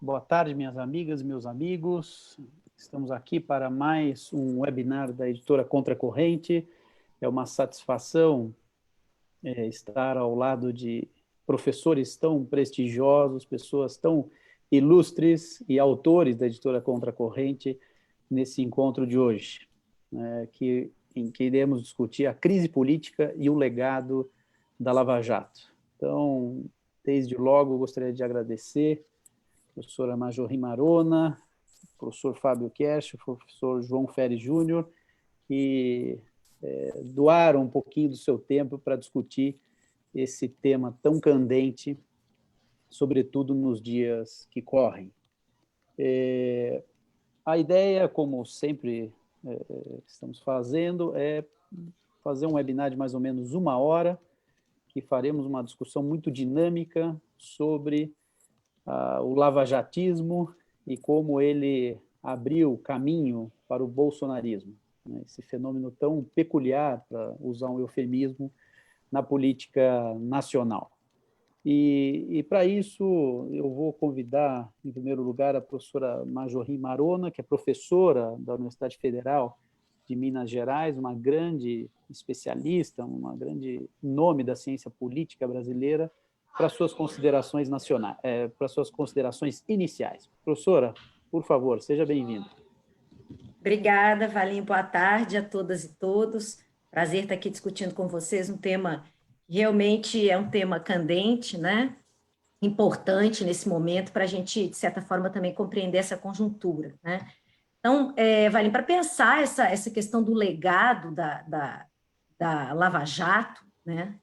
Boa tarde, minhas amigas e meus amigos. Estamos aqui para mais um webinar da editora Contracorrente. É uma satisfação estar ao lado de professores tão prestigiosos, pessoas tão ilustres e autores da editora Contracorrente nesse encontro de hoje, em que iremos discutir a crise política e o legado da Lava Jato. Então, desde logo, gostaria de agradecer professora Marjorie Marona, professor Fábio Kersh, professor João Ferri Júnior, que doaram um pouquinho do seu tempo para discutir esse tema tão candente, sobretudo nos dias que correm. A ideia, como sempre estamos fazendo, é fazer um webinar de mais ou menos 1 hora, que faremos uma discussão muito dinâmica sobre o lavajatismo e como ele abriu caminho para o bolsonarismo, né? Esse fenômeno tão peculiar, para usar um eufemismo, na política nacional. E para isso, eu vou convidar, em primeiro lugar, a professora Marjorie Marona, que é professora da Universidade Federal de Minas Gerais, uma grande especialista, uma grande nome da ciência política brasileira, para suas considerações nacionais, para suas considerações iniciais. Professora, por favor, seja bem-vinda. Obrigada, Valim. Boa tarde a todas e todos. Prazer estar aqui discutindo com vocês um tema que realmente é um tema candente, né? Importante nesse momento para a gente, de certa forma, também compreender essa conjuntura, né? Então, Valim, para pensar essa questão do legado da Lava Jato, né?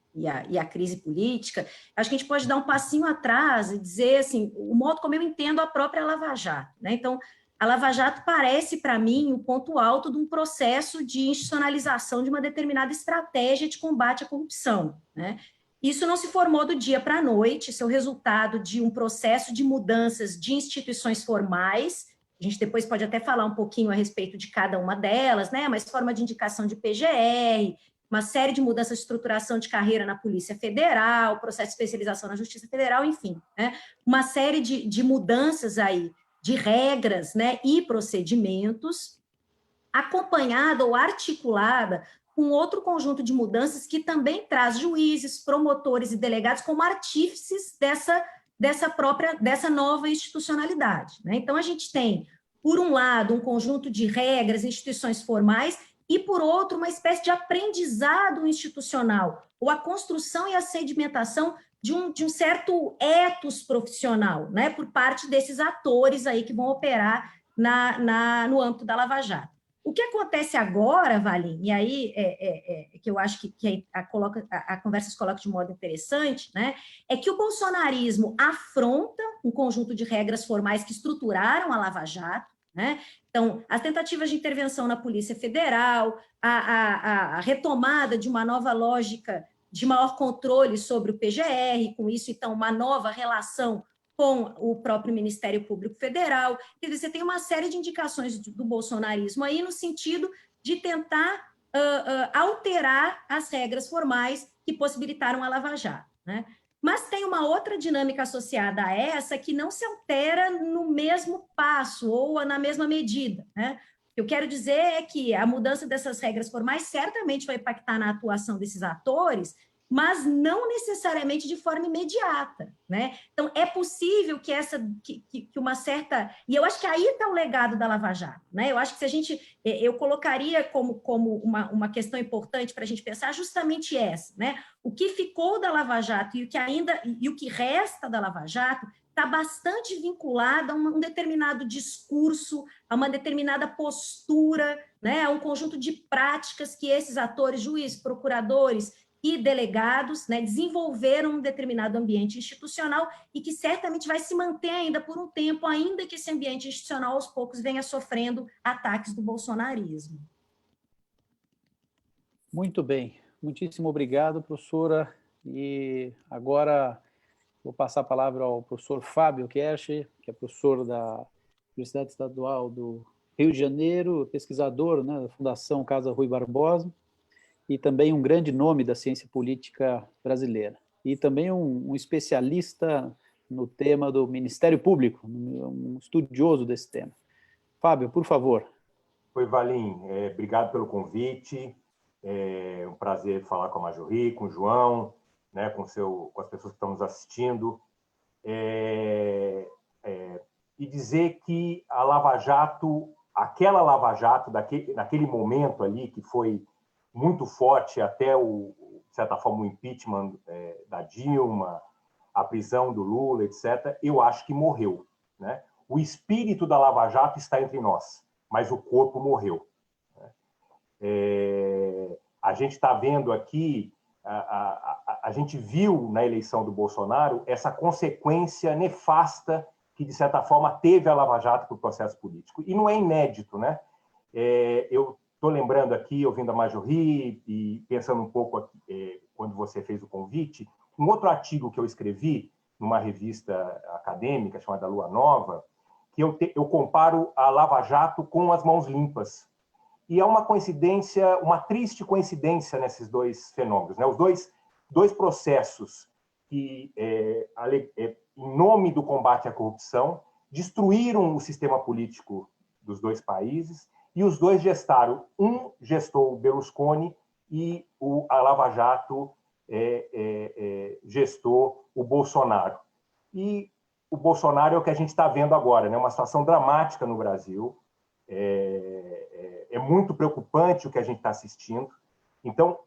E a crise política, acho que a gente pode dar um passinho atrás e dizer assim, o modo como eu entendo a própria Lava Jato, né? Então, a Lava Jato parece, para mim, o ponto alto de um processo de institucionalização de uma determinada estratégia de combate à corrupção, né? Isso não se formou do dia para a noite, isso é o resultado de um processo de mudanças de instituições formais. A gente depois pode até falar um pouquinho a respeito de cada uma delas, né? Mas forma de indicação de PGR, uma série de mudanças de estruturação de carreira na Polícia Federal, processo de especialização na Justiça Federal, enfim, né? Uma série de mudanças aí, de regras, né, e procedimentos, acompanhada ou articulada com outro conjunto de mudanças que também traz juízes, promotores e delegados como artífices dessa nova institucionalidade, né? Então, a gente tem, por um lado, um conjunto de regras, instituições formais, e, por outro, uma espécie de aprendizado institucional, ou a construção e a sedimentação de um certo ethos profissional, né, por parte desses atores aí que vão operar no âmbito da Lava Jato. O que acontece agora, Valim, e aí que eu acho que a conversa se coloca de modo interessante, né, é que o bolsonarismo afronta um conjunto de regras formais que estruturaram a Lava Jato, né? Então, as tentativas de intervenção na Polícia Federal, a retomada de uma nova lógica de maior controle sobre o PGR, com isso, então, uma nova relação com o próprio Ministério Público Federal. Quer dizer, você tem uma série de indicações do bolsonarismo aí no sentido de tentar alterar as regras formais que possibilitaram a Lava Jato, né? Mas tem uma outra dinâmica associada a essa que não se altera no mesmo passo ou na mesma medida, né? O que eu quero dizer é que a mudança dessas regras formais certamente vai impactar na atuação desses atores, mas não necessariamente de forma imediata, né? Então, é possível que uma certa... E eu acho que aí está o legado da Lava Jato, né? Eu acho que se a gente... Eu colocaria como uma questão importante para a gente pensar justamente essa, né? O que ficou da Lava Jato e o que resta da Lava Jato está bastante vinculado a um determinado discurso, a uma determinada postura, né? A um conjunto de práticas que esses atores, juízes, procuradores e delegados, né, desenvolveram um determinado ambiente institucional e que certamente vai se manter ainda por um tempo, ainda que esse ambiente institucional aos poucos venha sofrendo ataques do bolsonarismo. Muito bem, muitíssimo obrigado, professora. E agora vou passar a palavra ao professor Fábio Kersh, que é professor da Universidade Estadual do Rio de Janeiro, pesquisador, né, da Fundação Casa Rui Barbosa, e também um grande nome da ciência política brasileira. E também um especialista no tema do Ministério Público, um estudioso desse tema. Fábio, por favor. Oi, Valim, obrigado pelo convite. É um prazer falar com a Marjorie, com o João, né, com as pessoas que estão nos assistindo. E dizer que a Lava Jato, aquela Lava Jato, naquele momento ali, que foi muito forte até, de certa forma, o impeachment da Dilma, a prisão do Lula, etc., eu acho que morreu, né? O espírito da Lava Jato está entre nós, mas o corpo morreu. A gente está vendo aqui, a gente viu na eleição do Bolsonaro essa consequência nefasta que, de certa forma, teve a Lava Jato para o processo político. E não é inédito, né? Eu estou lembrando aqui, ouvindo a Marjorie e pensando um pouco aqui, quando você fez o convite, um outro artigo que eu escrevi numa revista acadêmica chamada Lua Nova, que eu comparo a Lava Jato com as mãos limpas. E é uma coincidência, uma triste coincidência nesses dois fenômenos, né? Os dois processos que, em nome do combate à corrupção, destruíram o sistema político dos dois países, e os dois gestaram. Um gestou o Berlusconi e a Lava Jato gestou o Bolsonaro. E o Bolsonaro é o que a gente está vendo agora, né? Uma situação dramática no Brasil. É muito preocupante o que a gente está assistindo. Então,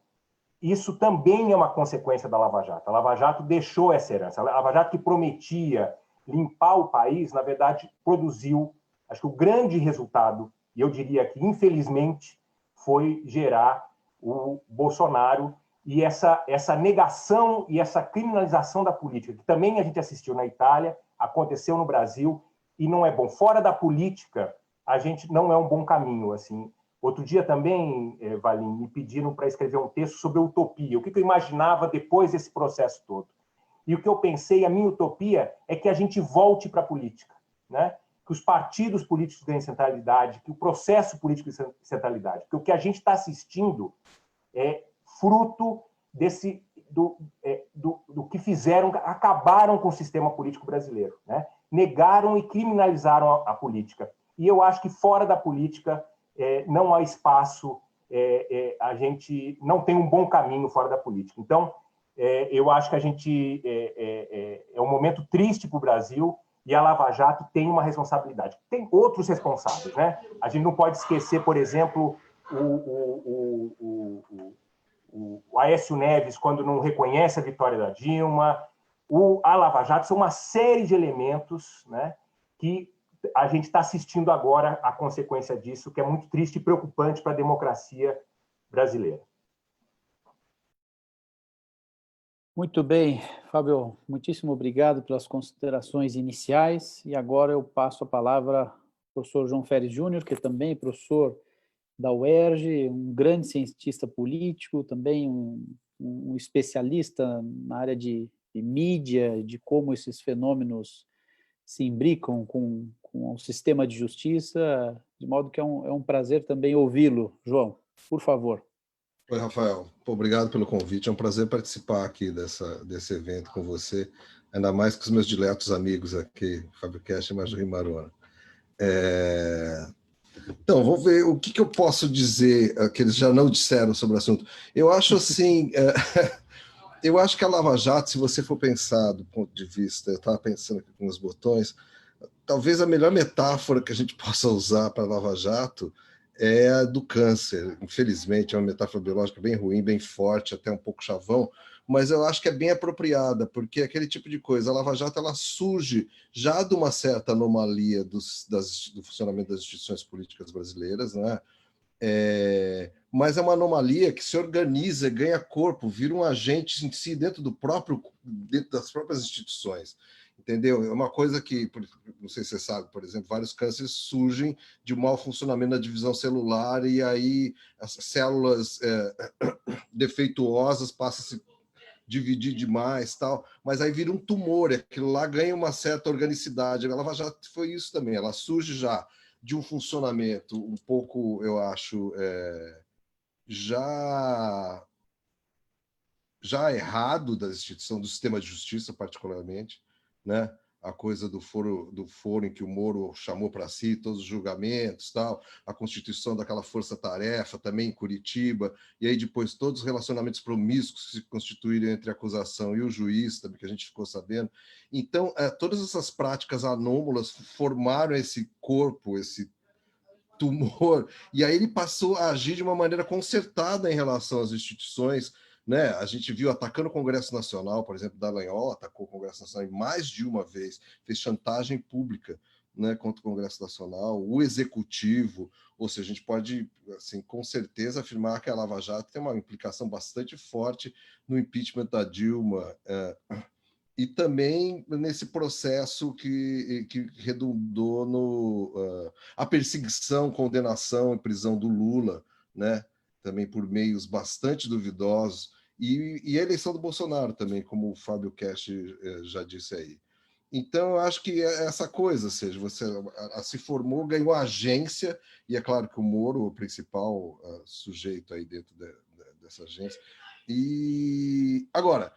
isso também é uma consequência da Lava Jato. A Lava Jato deixou essa herança. A Lava Jato, que prometia limpar o país, na verdade, produziu, acho que o grande resultado, e eu diria que, infelizmente, foi gerar o Bolsonaro e essa negação e essa criminalização da política, que também a gente assistiu na Itália, aconteceu no Brasil, e não é bom. Fora da política, a gente não é um bom caminho, assim. Outro dia também, Valim, me pediram para escrever um texto sobre utopia, o que eu imaginava depois desse processo todo. E o que eu pensei, a minha utopia, é que a gente volte para a política, né? Que os partidos políticos ganhem centralidade, que o processo político ganhe centralidade. Porque o que a gente está assistindo é fruto do que fizeram, acabaram com o sistema político brasileiro, né? Negaram e criminalizaram a política. E eu acho que fora da política não há espaço, a gente não tem um bom caminho fora da política. Então, eu acho que a gente é um momento triste para o Brasil, e a Lava Jato tem uma responsabilidade. Tem outros responsáveis, né? A gente não pode esquecer, por exemplo, o Aécio Neves, quando não reconhece a vitória da Dilma. A Lava Jato são uma série de elementos, né, que a gente está assistindo agora a consequência disso, que é muito triste e preocupante para a democracia brasileira. Muito bem, Fábio, muitíssimo obrigado pelas considerações iniciais, e agora eu passo a palavra ao professor João Ferres Júnior, que também é professor da UERJ, um grande cientista político, também um especialista na área de mídia, de como esses fenômenos se imbricam com o sistema de justiça, de modo que é um prazer também ouvi-lo. João, por favor. Oi, Rafael. Obrigado pelo convite. É um prazer participar aqui desse evento com você, ainda mais com os meus diletos amigos aqui, Fábio Cash e Marjorie Marona. Então, vamos ver o que eu posso dizer que eles já não disseram sobre o assunto. Eu acho assim, eu acho que a Lava Jato, se você for pensar do ponto de vista, eu estava pensando aqui com os botões, talvez a melhor metáfora que a gente possa usar para a Lava Jato é a do câncer. Infelizmente, é uma metáfora biológica bem ruim, bem forte, até um pouco chavão, mas eu acho que é bem apropriada, porque aquele tipo de coisa, a Lava Jato, ela surge já de uma certa anomalia do funcionamento das instituições políticas brasileiras, né? Mas é uma anomalia que se organiza, ganha corpo, vira um agente em si dentro das próprias instituições. Entendeu? É uma coisa que, não sei se você sabe, por exemplo, vários cânceres surgem de mau funcionamento da divisão celular, e aí as células defeituosas passam a se dividir demais, tal, mas aí vira um tumor, aquilo lá ganha uma certa organicidade. A Lava Jato foi isso também, ela surge já de um funcionamento um pouco, eu acho, já errado da instituição, do sistema de justiça, particularmente, né? A coisa do foro em que o Moro chamou para si todos os julgamentos, tal, a constituição daquela força-tarefa também em Curitiba, e aí depois todos os relacionamentos promíscuos que se constituíram entre a acusação e o juiz, também, que a gente ficou sabendo. Então, todas essas práticas anômalas formaram esse corpo, esse tumor, e aí ele passou a agir de uma maneira concertada em relação às instituições, né? A gente viu atacando o Congresso Nacional, por exemplo, Dallagnol atacou o Congresso Nacional mais de uma vez, fez chantagem pública, né, contra o Congresso Nacional, o Executivo, ou seja, a gente pode, assim, com certeza afirmar que a Lava Jato tem uma implicação bastante forte no impeachment da Dilma, e também nesse processo que redundou no a perseguição, condenação e prisão do Lula, né? Também por meios bastante duvidosos, e a eleição do Bolsonaro também, como o Fábio Cash já disse aí. Então, eu acho que é essa coisa, ou seja, você se formou, ganhou agência, e é claro que o Moro, o principal sujeito aí dentro dessa agência. E agora,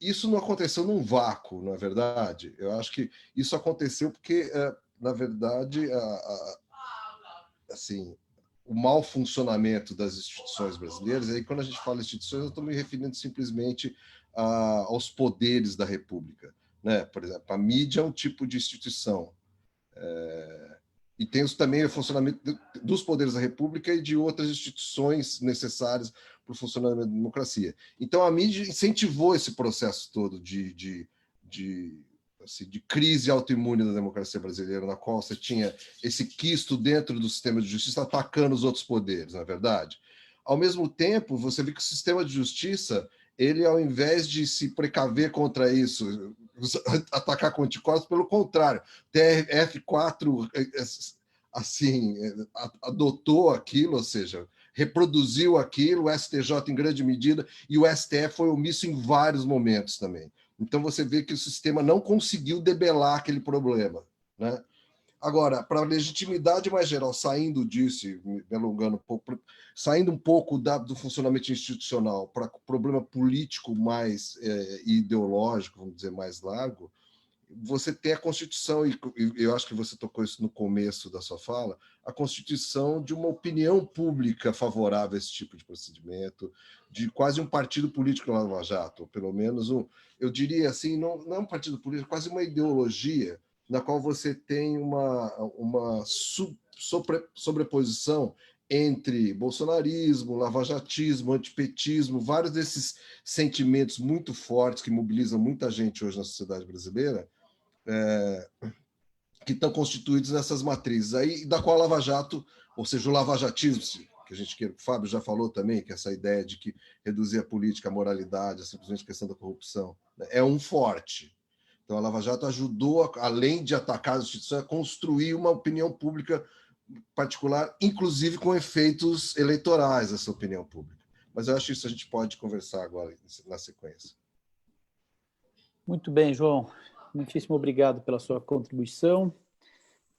isso não aconteceu num vácuo, não é verdade? Eu acho que isso aconteceu porque, na verdade, assim, o mau funcionamento das instituições brasileiras, e aí quando a gente fala instituições, eu estou me referindo simplesmente aos poderes da República, né? Por exemplo, a mídia é um tipo de instituição, e tem também o funcionamento dos poderes da República e de outras instituições necessárias para o funcionamento da democracia. Então, a mídia incentivou esse processo todo de crise autoimune da democracia brasileira, na qual você tinha esse quisto dentro do sistema de justiça atacando os outros poderes, na verdade. Ao mesmo tempo, você vê que o sistema de justiça, ele, ao invés de se precaver contra isso, atacar com anticorpos, pelo contrário, TRF4 assim, adotou aquilo, ou seja, reproduziu aquilo, o STJ em grande medida, e o STF foi omisso em vários momentos também. Então você vê que o sistema não conseguiu debelar aquele problema, né? Agora, para a legitimidade mais geral, saindo disso, me alongando um pouco, saindo um pouco do funcionamento institucional para o problema político mais ideológico, vamos dizer, mais largo, você tem a Constituição, e eu acho que você tocou isso no começo da sua fala, a Constituição de uma opinião pública favorável a esse tipo de procedimento, de quase um partido político na Lava Jato, ou pelo menos eu diria assim, não é um partido político, quase uma ideologia, na qual você tem uma sobreposição entre bolsonarismo, lavajatismo, antipetismo, vários desses sentimentos muito fortes que mobilizam muita gente hoje na sociedade brasileira, que estão constituídos nessas matrizes aí, da qual a Lava Jato, ou seja, o lavajatismo, que a gente quer, o Fábio já falou também, que essa ideia de que reduzir a política, a moralidade, a simplesmente questão da corrupção, né, é um forte. Então, a Lava Jato ajudou, além de atacar as instituições, a construir uma opinião pública particular, inclusive com efeitos eleitorais, essa opinião pública. Mas eu acho que isso a gente pode conversar agora, na sequência. Muito bem, João. Muitíssimo obrigado pela sua contribuição.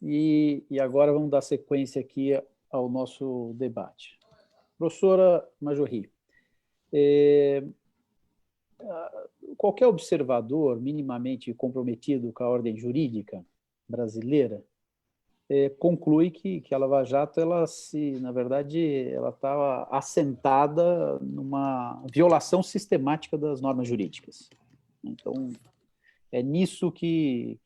E agora vamos dar sequência aqui ao nosso debate. Professora Majorri, qualquer observador minimamente comprometido com a ordem jurídica brasileira conclui que a Lava Jato, na verdade, ela está assentada numa violação sistemática das normas jurídicas. Então, é nisso que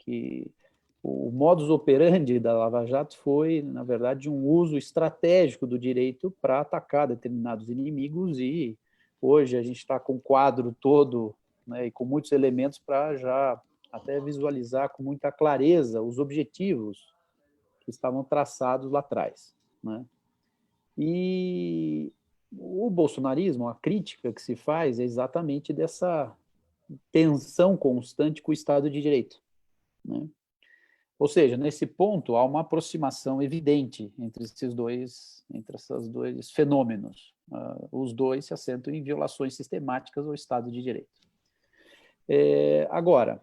o modus operandi da Lava Jato foi, na verdade, um uso estratégico do direito para atacar determinados inimigos, e hoje a gente está com o quadro todo, né, e com muitos elementos para já até visualizar com muita clareza os objetivos que estavam traçados lá atrás, né? E o bolsonarismo, a crítica que se faz é exatamente dessa tensão constante com o Estado de Direito, né? Ou seja, nesse ponto há uma aproximação evidente entre esses dois fenômenos. Os dois se assentam em violações sistemáticas ao Estado de Direito. Agora,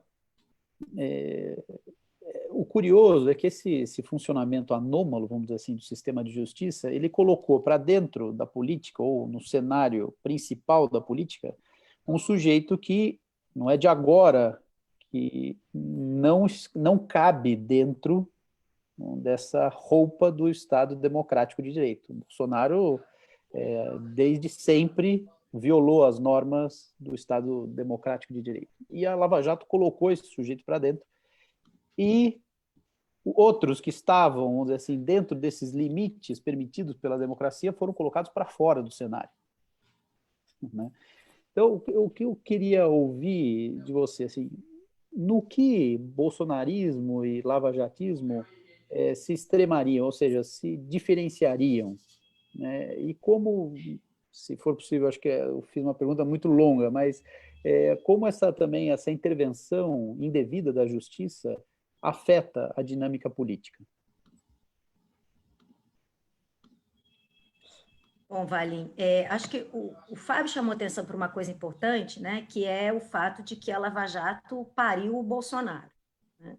o curioso é que esse funcionamento anômalo, vamos dizer assim, do sistema de justiça, ele colocou para dentro da política, ou no cenário principal da política, um sujeito que não é de agora que não cabe dentro dessa roupa do Estado democrático de direito. O Bolsonaro, desde sempre, violou as normas do Estado democrático de direito. E a Lava Jato colocou esse sujeito para dentro. E outros que estavam, vamos dizer assim, dentro desses limites permitidos pela democracia foram colocados para fora do cenário. Né? Então, o que eu queria ouvir de você, assim, no que bolsonarismo e lavajatismo se extremariam, ou seja, se diferenciariam, né? E como, se for possível, acho que eu fiz uma pergunta muito longa, mas como essa intervenção indevida da justiça afeta a dinâmica política? Bom, Valim, acho que o Fábio chamou atenção para uma coisa importante, né, que é o fato de que a Lava Jato pariu o Bolsonaro. Né?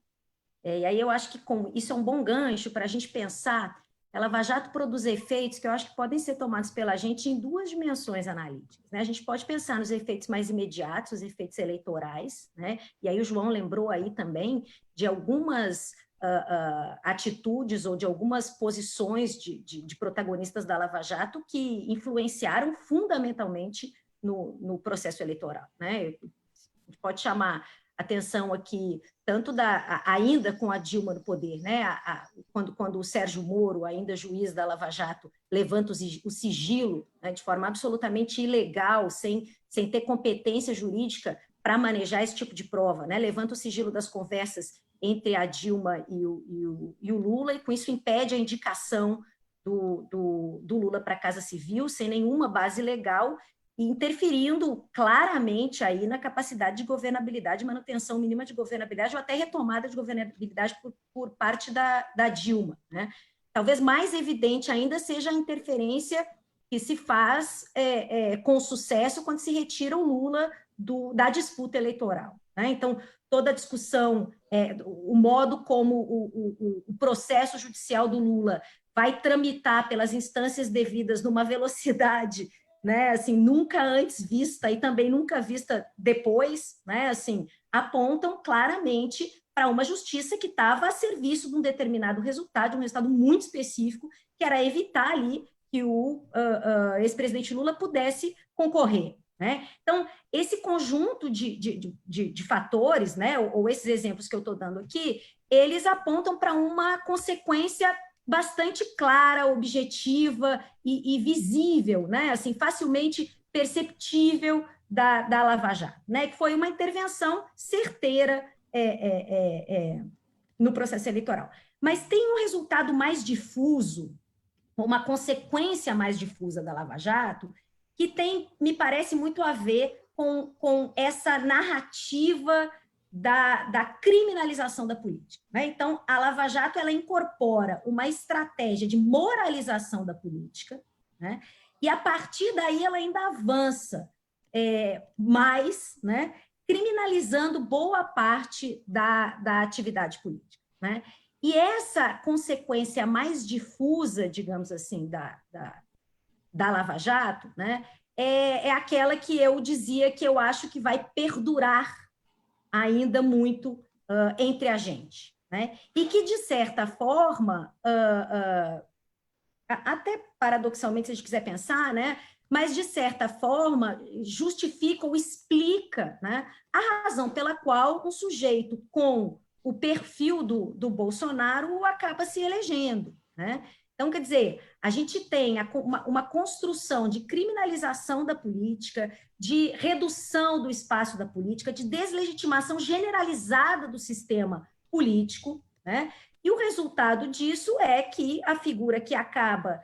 E aí eu acho que isso é um bom gancho para a gente pensar. A Lava Jato produz efeitos que eu acho que podem ser tomados pela gente em duas dimensões analíticas. Né? A gente pode pensar nos efeitos mais imediatos, os efeitos eleitorais, né? E aí o João lembrou aí também de algumas atitudes ou de algumas posições de protagonistas da Lava Jato que influenciaram fundamentalmente no processo eleitoral. Né? A gente pode chamar atenção aqui, tanto ainda com a Dilma no poder, né? Quando o Sérgio Moro, ainda juiz da Lava Jato, levanta o sigilo, né, de forma absolutamente ilegal, sem ter competência jurídica para manejar esse tipo de prova, né? Levanta o sigilo das conversas entre a Dilma e o Lula, e com isso impede a indicação do Lula para a Casa Civil, sem nenhuma base legal, e interferindo claramente aí na capacidade de governabilidade, manutenção mínima de governabilidade, ou até retomada de governabilidade por parte da Dilma. Né? Talvez mais evidente ainda seja a interferência que se faz com sucesso quando se retira o Lula da disputa eleitoral. Né? Então, toda a discussão, o modo como o processo judicial do Lula vai tramitar pelas instâncias devidas numa velocidade, né, assim, nunca antes vista e também nunca vista depois, né, assim, apontam claramente para uma justiça que estava a serviço de um determinado resultado, um resultado muito específico, que era evitar ali que o ex-presidente Lula pudesse concorrer. Né? Então, esse conjunto de fatores, né, ou esses exemplos que eu estou dando aqui, eles apontam para uma consequência bastante clara, objetiva e visível, né? Assim, facilmente perceptível da Lava Jato, né? Que foi uma intervenção certeira no processo eleitoral. Mas tem um resultado mais difuso, uma consequência mais difusa da Lava Jato, que tem, me parece, muito a ver com essa narrativa da criminalização da política. Né? Então, a Lava Jato ela incorpora uma estratégia de moralização da política, né? E, a partir daí, ela ainda avança mais, né? Criminalizando boa parte da atividade política. Né? E essa consequência mais difusa, digamos assim, da Lava Jato, né? É aquela que eu dizia que eu acho que vai perdurar ainda muito entre a gente, né? E que, de certa forma, até paradoxalmente, se a gente quiser pensar, né? Mas, de certa forma, justifica ou explica, né, a razão pela qual um sujeito com o perfil do Bolsonaro acaba se elegendo, né? Então, quer dizer, a gente tem uma construção de criminalização da política, de redução do espaço da política, de deslegitimação generalizada do sistema político, né? E o resultado disso é que a figura que acaba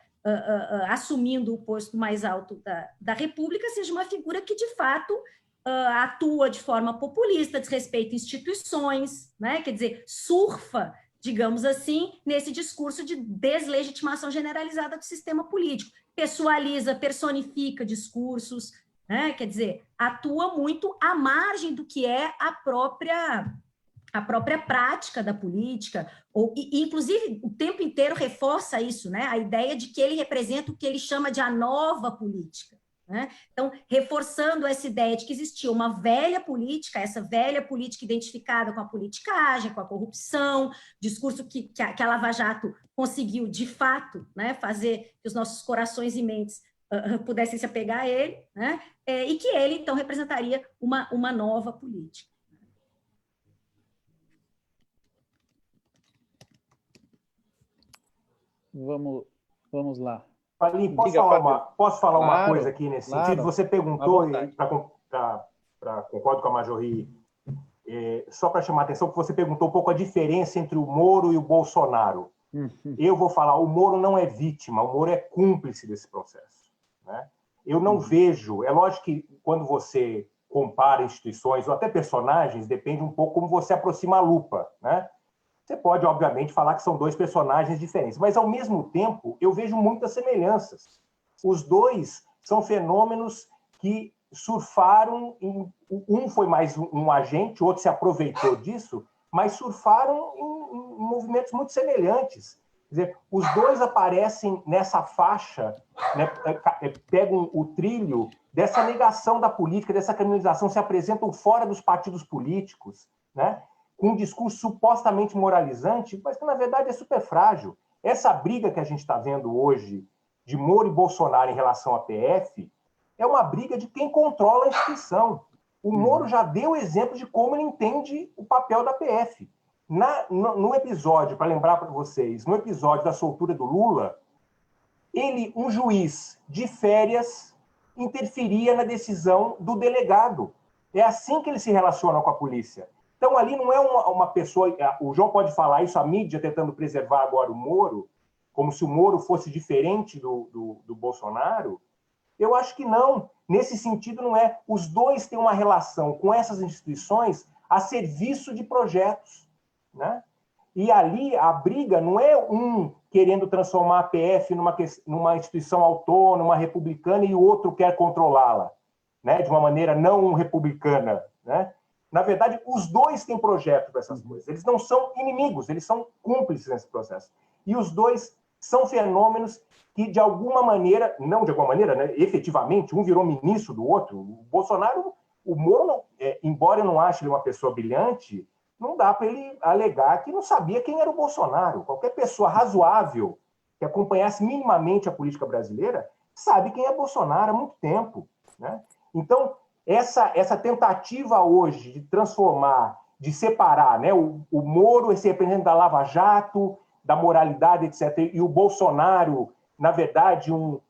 assumindo o posto mais alto da República seja uma figura que, de fato, atua de forma populista, desrespeita instituições, né? Quer dizer, surfa, digamos assim, nesse discurso de deslegitimação generalizada do sistema político. Pessoaliza, personifica discursos, né? Quer dizer, atua muito à margem do que é a própria prática da política, e, inclusive, o tempo inteiro reforça isso, né? A ideia de que ele representa o que ele chama de a nova política. né? Então, reforçando essa ideia de que existia uma velha política, essa velha política identificada com a politicagem, com a corrupção, discurso que a Lava Jato conseguiu, de fato, né, fazer que os nossos corações e mentes pudessem se apegar a ele, né? E que ele, então, representaria uma nova política. Vamos lá. Valim, Diga, posso falar uma claro, coisa aqui nesse claro, sentido? Você à perguntou, vontade. concordo com a Marjorie, só para chamar a atenção, que você perguntou um pouco a diferença entre o Moro e o Bolsonaro. Eu vou falar, o Moro não é vítima, o Moro é cúmplice desse processo, né? Eu não vejo, é lógico que quando você compara instituições ou até personagens, depende um pouco como você aproxima a lupa, né? Você pode, obviamente, falar que são dois personagens diferentes, mas, ao mesmo tempo, eu vejo muitas semelhanças. Os dois são fenômenos que surfaram, um foi mais um agente, o outro se aproveitou disso, mas surfaram em movimentos muito semelhantes. Quer dizer, os dois aparecem nessa faixa, né, pegam o trilho dessa negação da política, dessa criminalização, se apresentam fora dos partidos políticos, né, com um discurso supostamente moralizante, mas que, na verdade, é super frágil. Essa briga que a gente está vendo hoje de Moro e Bolsonaro em relação à PF é uma briga de quem controla a instituição. O Moro já deu exemplo de como ele entende o papel da PF. No episódio, para lembrar para vocês, no episódio da soltura do Lula, um juiz de férias, interferia na decisão do delegado. É assim que ele se relaciona com a polícia. Então, ali não é uma pessoa... O João pode falar isso, a mídia tentando preservar agora o Moro, como se o Moro fosse diferente do Bolsonaro. Eu acho que não. Nesse sentido, não é. Os dois têm uma relação com essas instituições a serviço de projetos, né? E ali a briga não é um querendo transformar a PF numa instituição autônoma, republicana, e o outro quer controlá-la, né? De uma maneira não republicana, né? Na verdade, os dois têm projeto para essas coisas. Eles não são inimigos, eles são cúmplices nesse processo. E os dois são fenômenos que, de alguma maneira, não de alguma maneira, né, efetivamente, um virou ministro do outro. O Bolsonaro, o Moro, embora eu não ache ele uma pessoa brilhante, não dá para ele alegar que não sabia quem era o Bolsonaro. Qualquer pessoa razoável que acompanhasse minimamente a política brasileira sabe quem é Bolsonaro há muito tempo, né? Então, essa tentativa hoje de transformar, de separar, né, o Moro, esse representante da Lava Jato, da moralidade, etc., e o Bolsonaro, na verdade, eu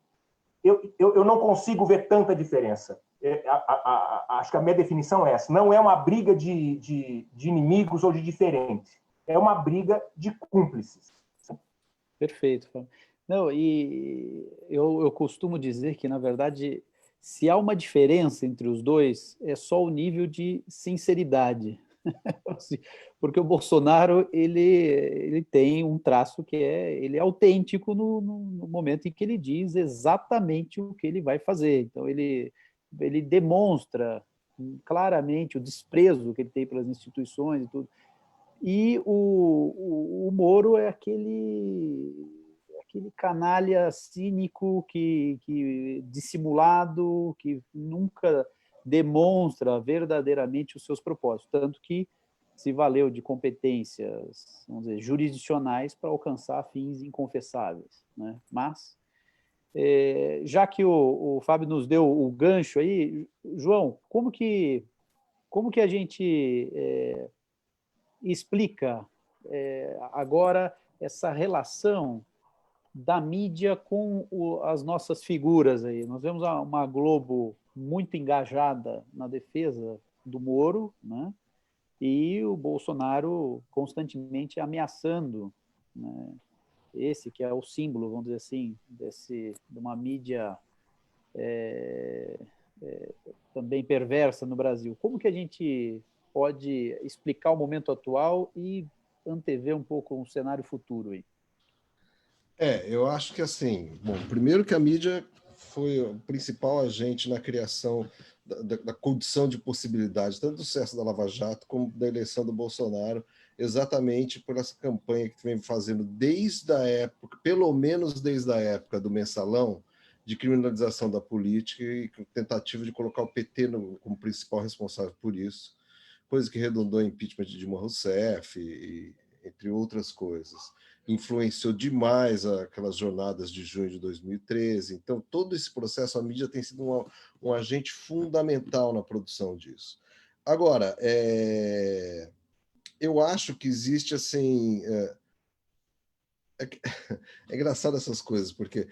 não consigo ver tanta diferença. Acho que a minha definição é essa. Não é uma briga de inimigos ou de diferentes. É uma briga de cúmplices. Perfeito. Não, e eu costumo dizer que, na verdade, se há uma diferença entre os dois, é só o nível de sinceridade. Porque o Bolsonaro ele tem um traço que ele é autêntico no momento em que ele diz exatamente o que ele vai fazer. Então, ele demonstra claramente o desprezo que ele tem pelas instituições e tudo. E o Moro é aquele canalha cínico, que dissimulado, que nunca demonstra verdadeiramente os seus propósitos, tanto que se valeu de competências, vamos dizer, jurisdicionais para alcançar fins inconfessáveis, né? Mas, já que o Fábio nos deu o gancho aí, João, como que a gente explica agora essa relação da mídia com as nossas figuras aí? Nós vemos uma Globo muito engajada na defesa do Moro, né? E o Bolsonaro constantemente ameaçando, né, esse que é o símbolo, vamos dizer assim, de uma mídia também perversa no Brasil. Como que a gente pode explicar o momento atual e antever um pouco um cenário futuro aí? Eu acho que assim, bom, primeiro que a mídia foi o principal agente na criação da condição de possibilidade, tanto do sucesso da Lava Jato como da eleição do Bolsonaro, exatamente por essa campanha que vem fazendo desde a época, pelo menos desde a época do Mensalão, de criminalização da política e tentativa de colocar o PT como principal responsável por isso, coisa que redundou em impeachment de Dilma Rousseff, entre outras coisas. Influenciou demais aquelas jornadas de junho de 2013. Então, todo esse processo, a mídia tem sido um agente fundamental na produção disso. Agora, eu acho que existe, assim... É engraçado essas coisas, porque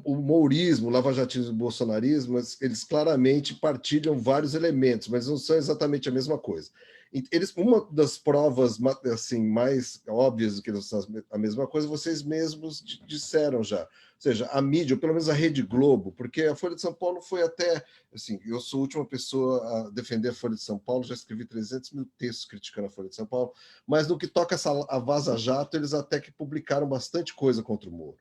o mourismo, o lavajatismo e o bolsonarismo, eles claramente partilham vários elementos, mas não são exatamente a mesma coisa. Uma das provas assim, mais óbvias do que eles são a mesma coisa, vocês mesmos disseram já. Ou seja, a mídia, ou pelo menos a Rede Globo, porque a Folha de São Paulo foi até... Assim, eu sou a última pessoa a defender a Folha de São Paulo, já escrevi 300 mil textos criticando a Folha de São Paulo, mas no que toca a Vaza Jato, eles até que publicaram bastante coisa contra o Moro.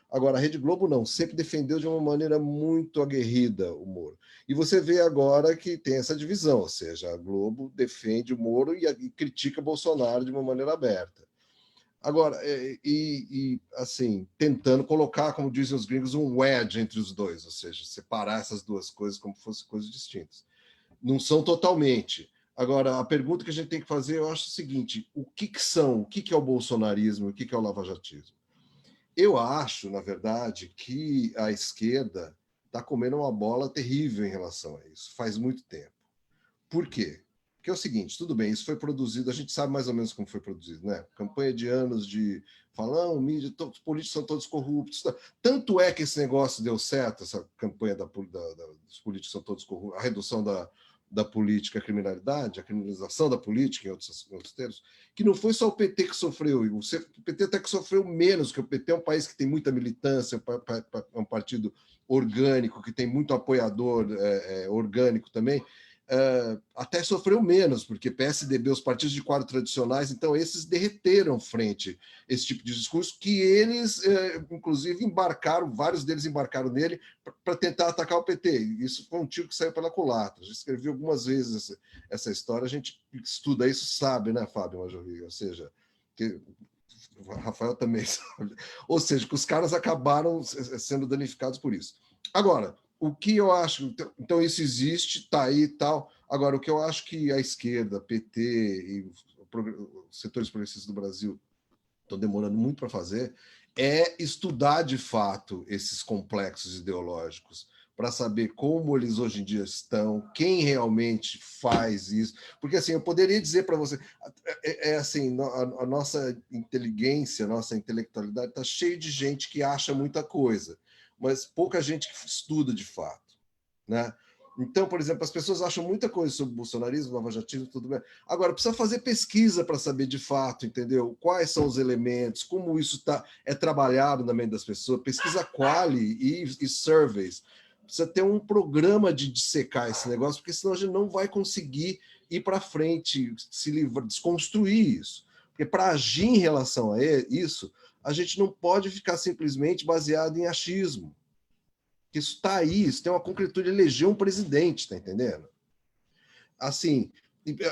Agora, a Rede Globo não, sempre defendeu de uma maneira muito aguerrida o Moro. E você vê agora que tem essa divisão, ou seja, a Globo defende o Moro e critica Bolsonaro de uma maneira aberta. Agora, assim, tentando colocar, como dizem os gringos, um wedge entre os dois, ou seja, separar essas duas coisas como se fossem coisas distintas. Não são totalmente. Agora, a pergunta que a gente tem que fazer, eu acho o seguinte: o que são? O que é o bolsonarismo? O que é o lavajatismo? Eu acho, na verdade, que a esquerda está comendo uma bola terrível em relação a isso, faz muito tempo. Por quê? Porque é o seguinte, tudo bem, isso foi produzido, a gente sabe mais ou menos como foi produzido, né? Campanha de anos de falando, mídia, os políticos são todos corruptos. Tanto é que esse negócio deu certo, essa campanha dos políticos são todos corruptos, a redução da política à criminalidade, a criminalização da política, em outros termos, que não foi só o PT que sofreu, o PT até que sofreu menos, que o PT é um país que tem muita militância, é um partido orgânico, que tem muito apoiador orgânico também, até sofreu menos, porque PSDB, os partidos de quadro tradicionais, então esses derreteram frente a esse tipo de discurso, que eles, inclusive, vários deles embarcaram nele para tentar atacar o PT. Isso foi um tiro que saiu pela culatra. Já escrevi algumas vezes essa história, a gente que estuda isso sabe, né, Fábio Majorri? Ou seja, que o Rafael também sabe. Ou seja, que os caras acabaram sendo danificados por isso. Agora, o que eu acho... Então, isso existe, está aí e tal. Agora, o que eu acho que a esquerda, PT e os setores progressistas do Brasil estão demorando muito para fazer é estudar, de fato, esses complexos ideológicos, para saber como eles hoje em dia estão, quem realmente faz isso. Porque, assim, eu poderia dizer para você... assim, a nossa inteligência, a nossa intelectualidade está cheia de gente que acha muita coisa, mas pouca gente que estuda de fato, né? Então, por exemplo, as pessoas acham muita coisa sobre o bolsonarismo, lavajatismo, tudo bem. Agora, precisa fazer pesquisa para saber de fato, entendeu? Quais são os elementos, como isso é trabalhado na mente das pessoas, pesquisa quali e surveys. Precisa ter um programa de dissecar esse negócio, porque senão a gente não vai conseguir ir para frente, se livrar, desconstruir isso. Porque para agir em relação a isso, a gente não pode ficar simplesmente baseado em achismo. Isso está aí, isso tem uma concretude de eleger um presidente, está entendendo? Assim,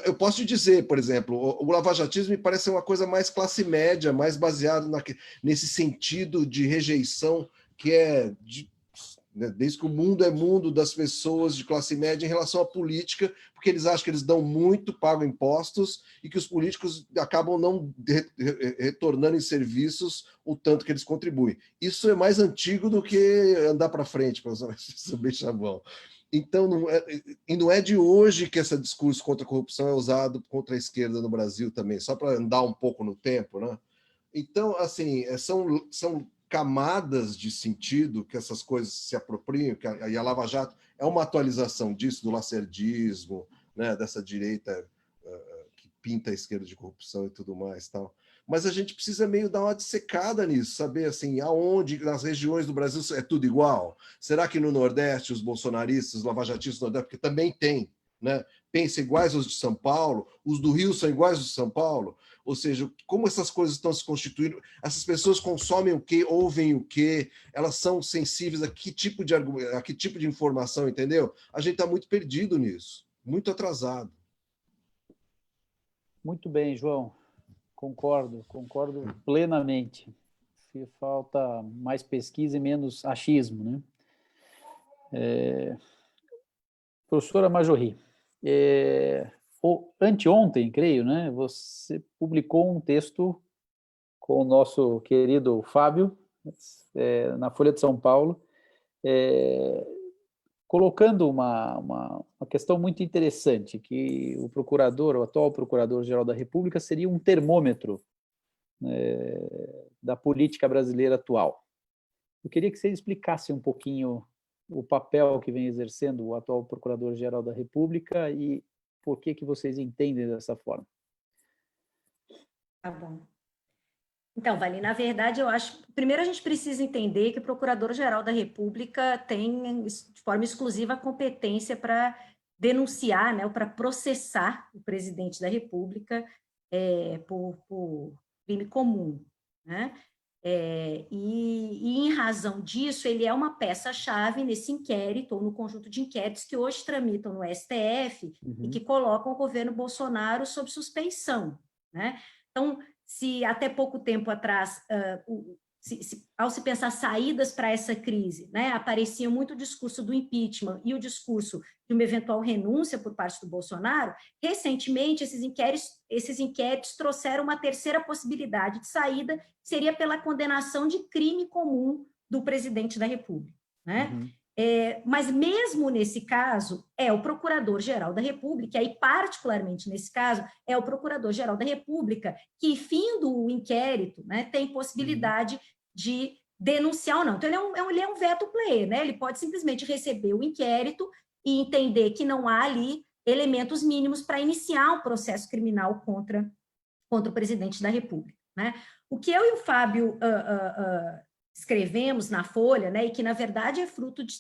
eu posso te dizer, por exemplo, o lavajatismo me parece uma coisa mais classe média, mais baseado nesse sentido de rejeição que desde que o mundo é mundo das pessoas de classe média em relação à política, porque eles acham que eles dão muito, pagam impostos, e que os políticos acabam não retornando em serviços o tanto que eles contribuem. Isso é mais antigo do que andar para frente, para usar esse bem chavão. Então, não é de hoje que esse discurso contra a corrupção é usado contra a esquerda no Brasil também, só para andar um pouco no tempo, né? Então, assim, são camadas de sentido que essas coisas se apropriam, e a Lava Jato é uma atualização disso, do lacerdismo, né, dessa direita que pinta a esquerda de corrupção e tudo mais, tal. Mas a gente precisa meio dar uma dissecada nisso, saber assim, aonde, nas regiões do Brasil é tudo igual? Será que no Nordeste os bolsonaristas, os lavajatistas do Nordeste, porque também tem, né, pensam iguais aos de São Paulo, os do Rio são iguais aos de São Paulo? Ou seja, como essas coisas estão se constituindo, essas pessoas consomem o quê, ouvem o quê, elas são sensíveis a que tipo de informação, entendeu? A gente está muito perdido nisso, muito atrasado. Muito bem, João. Concordo plenamente. Falta mais pesquisa e menos achismo, né? Professora Marjorie, anteontem, creio, né, você publicou um texto com o nosso querido Fábio, na Folha de São Paulo, colocando uma questão muito interessante, que o atual Procurador-Geral da República seria um termômetro da política brasileira atual. Eu queria que você explicasse um pouquinho o papel que vem exercendo o atual Procurador-Geral da República e por que vocês entendem dessa forma. Tá bom. Então, Vali, na verdade, eu acho... Primeiro, a gente precisa entender que o Procurador-Geral da República tem, de forma exclusiva, a competência para denunciar, né, ou para processar o presidente da República por crime comum, né? E, em razão disso, ele é uma peça-chave nesse inquérito, ou no conjunto de inquéritos que hoje tramitam no STF e que colocam o governo Bolsonaro sob suspeição, né? Então, se até pouco tempo atrás, ao se pensar saídas para essa crise, né, aparecia muito o discurso do impeachment e o discurso de uma eventual renúncia por parte do Bolsonaro, recentemente esses inquéritos trouxeram uma terceira possibilidade de saída, que seria pela condenação de crime comum do presidente da República, né? Mas mesmo nesse caso, é o Procurador-Geral da República, e aí particularmente nesse caso, é o Procurador-Geral da República que, findo o inquérito, né, tem possibilidade de denunciar ou não. Então, ele é um veto player, né? Ele pode simplesmente receber o inquérito e entender que não há ali elementos mínimos para iniciar um processo criminal contra o presidente da República, né? O que eu e o Fábio escrevemos na Folha, né, e que, na verdade, é fruto de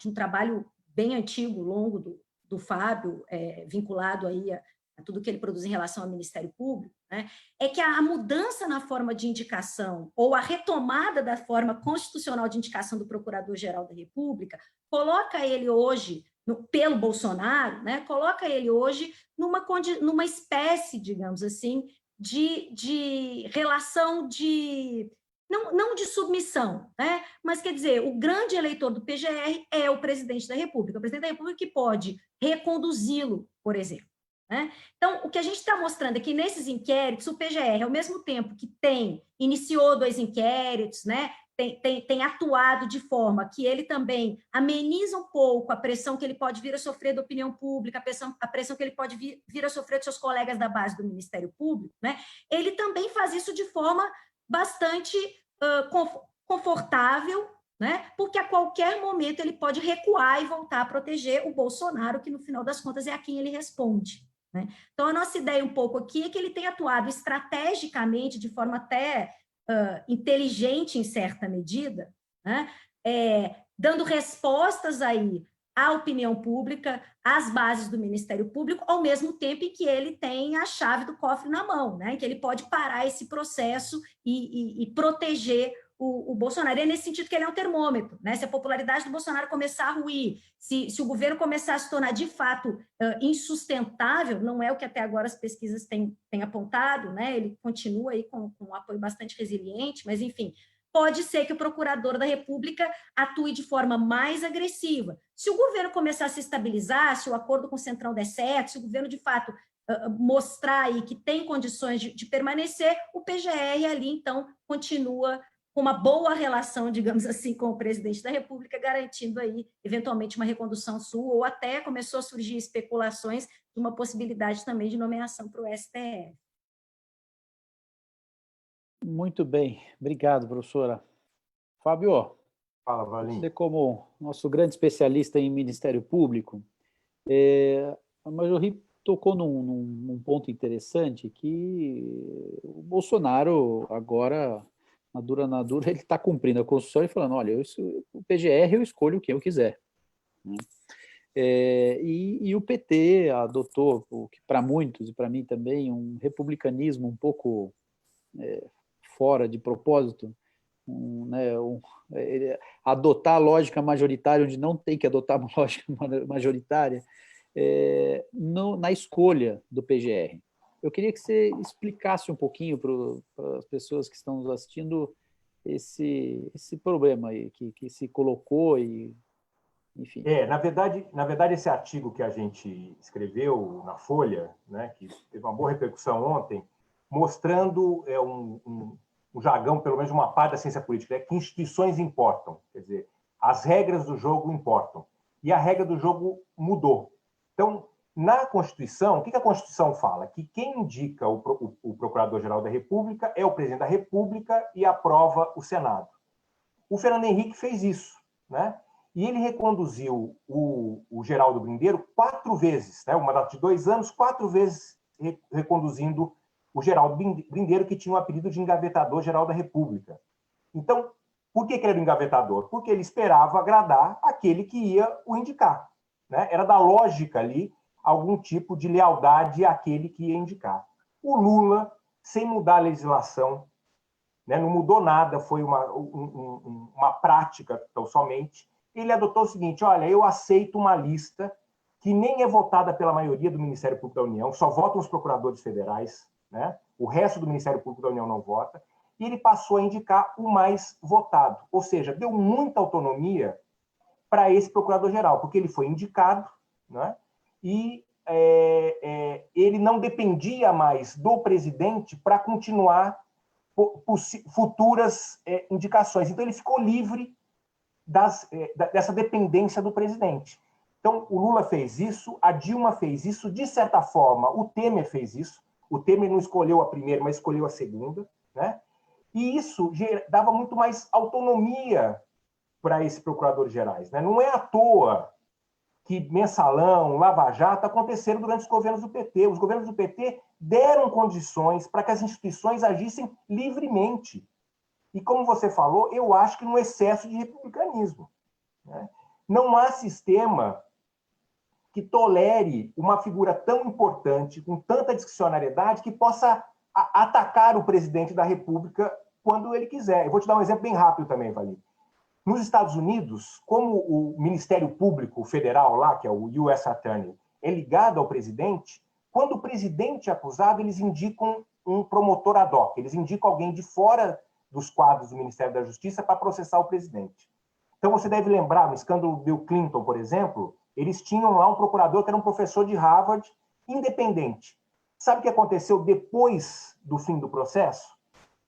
um trabalho bem antigo, longo, do Fábio, vinculado aí a tudo que ele produz em relação ao Ministério Público, né, é que a mudança na forma de indicação, ou a retomada da forma constitucional de indicação do Procurador-Geral da República, coloca ele hoje, pelo Bolsonaro, né, coloca ele hoje numa espécie, digamos assim, de relação de... Não de submissão, né? Mas, quer dizer, o grande eleitor do PGR é o presidente da República. O presidente da República que pode reconduzi-lo, por exemplo, né? Então, o que a gente está mostrando é que nesses inquéritos, o PGR, ao mesmo tempo que iniciou 2 inquéritos, né? Tem atuado de forma que ele também ameniza um pouco a pressão que ele pode vir a sofrer da opinião pública, a pressão que ele pode vir a sofrer dos seus colegas da base do Ministério Público, né? Ele também faz isso de forma bastante confortável, né? Porque a qualquer momento ele pode recuar e voltar a proteger o Bolsonaro, que no final das contas é a quem ele responde, né? Então, a nossa ideia um pouco aqui é que ele tem atuado estrategicamente, de forma até inteligente em certa medida, né? Dando respostas aí à opinião pública, às bases do Ministério Público, ao mesmo tempo em que ele tem a chave do cofre na mão, né? Que ele pode parar esse processo e proteger o Bolsonaro. E é nesse sentido que ele é um termômetro, né? Se a popularidade do Bolsonaro começar a ruir, se o governo começar a se tornar, de fato, insustentável, não é o que até agora as pesquisas têm apontado, né? Ele continua aí com um apoio bastante resiliente, mas, enfim, pode ser que o Procurador da República atue de forma mais agressiva. Se o governo começar a se estabilizar, se o acordo com o Centrão der certo, se o governo, de fato, mostrar aí que tem condições de permanecer, o PGR ali, então, continua com uma boa relação, digamos assim, com o presidente da República, garantindo aí, eventualmente, uma recondução sua, ou até começou a surgir especulações de uma possibilidade também de nomeação para o STF. Muito bem, obrigado, professora. Fábio, Fala, Valim. você como nosso grande especialista em Ministério Público, a Marjorie tocou num ponto interessante, que o Bolsonaro agora, na dura, ele está cumprindo a Constituição e falando, olha, o PGR eu escolho quem eu quiser, né? E o PT adotou, o que para muitos, e para mim também, um republicanismo um pouco fora de propósito, adotar a lógica majoritária, onde não tem que adotar uma lógica majoritária, na escolha do PGR. Eu queria que você explicasse um pouquinho para as pessoas que estão nos assistindo esse problema aí, que se colocou e enfim. Na verdade, esse artigo que a gente escreveu na Folha, né, que teve uma boa repercussão ontem, mostrando um jargão, pelo menos uma parte da ciência política, que instituições importam, quer dizer, as regras do jogo importam. E a regra do jogo mudou. Então, na Constituição, o que a Constituição fala? Que quem indica o Procurador-Geral da República é o Presidente da República e aprova o Senado. O Fernando Henrique fez isso, né? E ele reconduziu o Geraldo Brindeiro 4 vezes, né? Uma data de 2 anos, 4 vezes reconduzindo o Geraldo Brindeiro, que tinha o apelido de engavetador-geral da República. Então, por que ele era o engavetador? Porque ele esperava agradar aquele que ia o indicar, né? Era da lógica ali algum tipo de lealdade àquele que ia indicar. O Lula, sem mudar a legislação, né, não mudou nada, foi uma prática tão somente, ele adotou o seguinte: olha, eu aceito uma lista que nem é votada pela maioria do Ministério Público da União, só votam os procuradores federais, né? O resto do Ministério Público da União não vota, e ele passou a indicar o mais votado, ou seja, deu muita autonomia para esse procurador-geral, porque ele foi indicado, né? E ele não dependia mais do presidente para continuar futuras indicações. Então, ele ficou livre dessa dependência do presidente. Então, o Lula fez isso, a Dilma fez isso, de certa forma, o Temer fez isso. O Temer não escolheu a primeira, mas escolheu a segunda, né? E isso dava muito mais autonomia para esses procuradores-gerais, né? Não é à toa que Mensalão, Lava Jato aconteceram durante os governos do PT. Os governos do PT deram condições para que as instituições agissem livremente. E, como você falou, eu acho que num excesso de republicanismo, né? Não há sistema que tolere uma figura tão importante, com tanta discricionariedade, que possa atacar o presidente da República quando ele quiser. Eu vou te dar um exemplo bem rápido também, Valim. Nos Estados Unidos, como o Ministério Público Federal lá, que é o US Attorney, é ligado ao presidente, quando o presidente é acusado, eles indicam um promotor ad hoc, eles indicam alguém de fora dos quadros do Ministério da Justiça para processar o presidente. Então, você deve lembrar, no escândalo Bill Clinton, por exemplo, eles tinham lá um procurador que era um professor de Harvard, independente. Sabe o que aconteceu depois do fim do processo?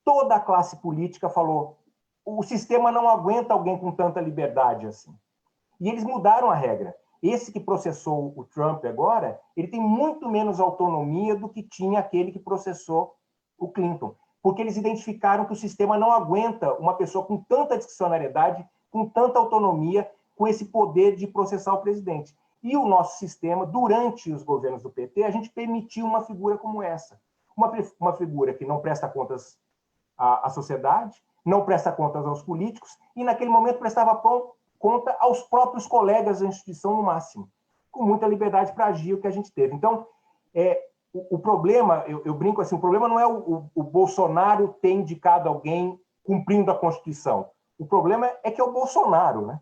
Toda a classe política falou: o sistema não aguenta alguém com tanta liberdade assim. E eles mudaram a regra. Esse que processou o Trump agora, ele tem muito menos autonomia do que tinha aquele que processou o Clinton, porque eles identificaram que o sistema não aguenta uma pessoa com tanta discricionariedade, com tanta autonomia, com esse poder de processar o presidente. E o nosso sistema, durante os governos do PT, a gente permitiu uma figura como essa. Uma figura que não presta contas à sociedade, não presta contas aos políticos, e naquele momento prestava conta aos próprios colegas da instituição no máximo, com muita liberdade para agir, o que a gente teve. Então, o problema, eu brinco assim, o problema não é o Bolsonaro ter indicado alguém cumprindo a Constituição. O problema é que é o Bolsonaro, né?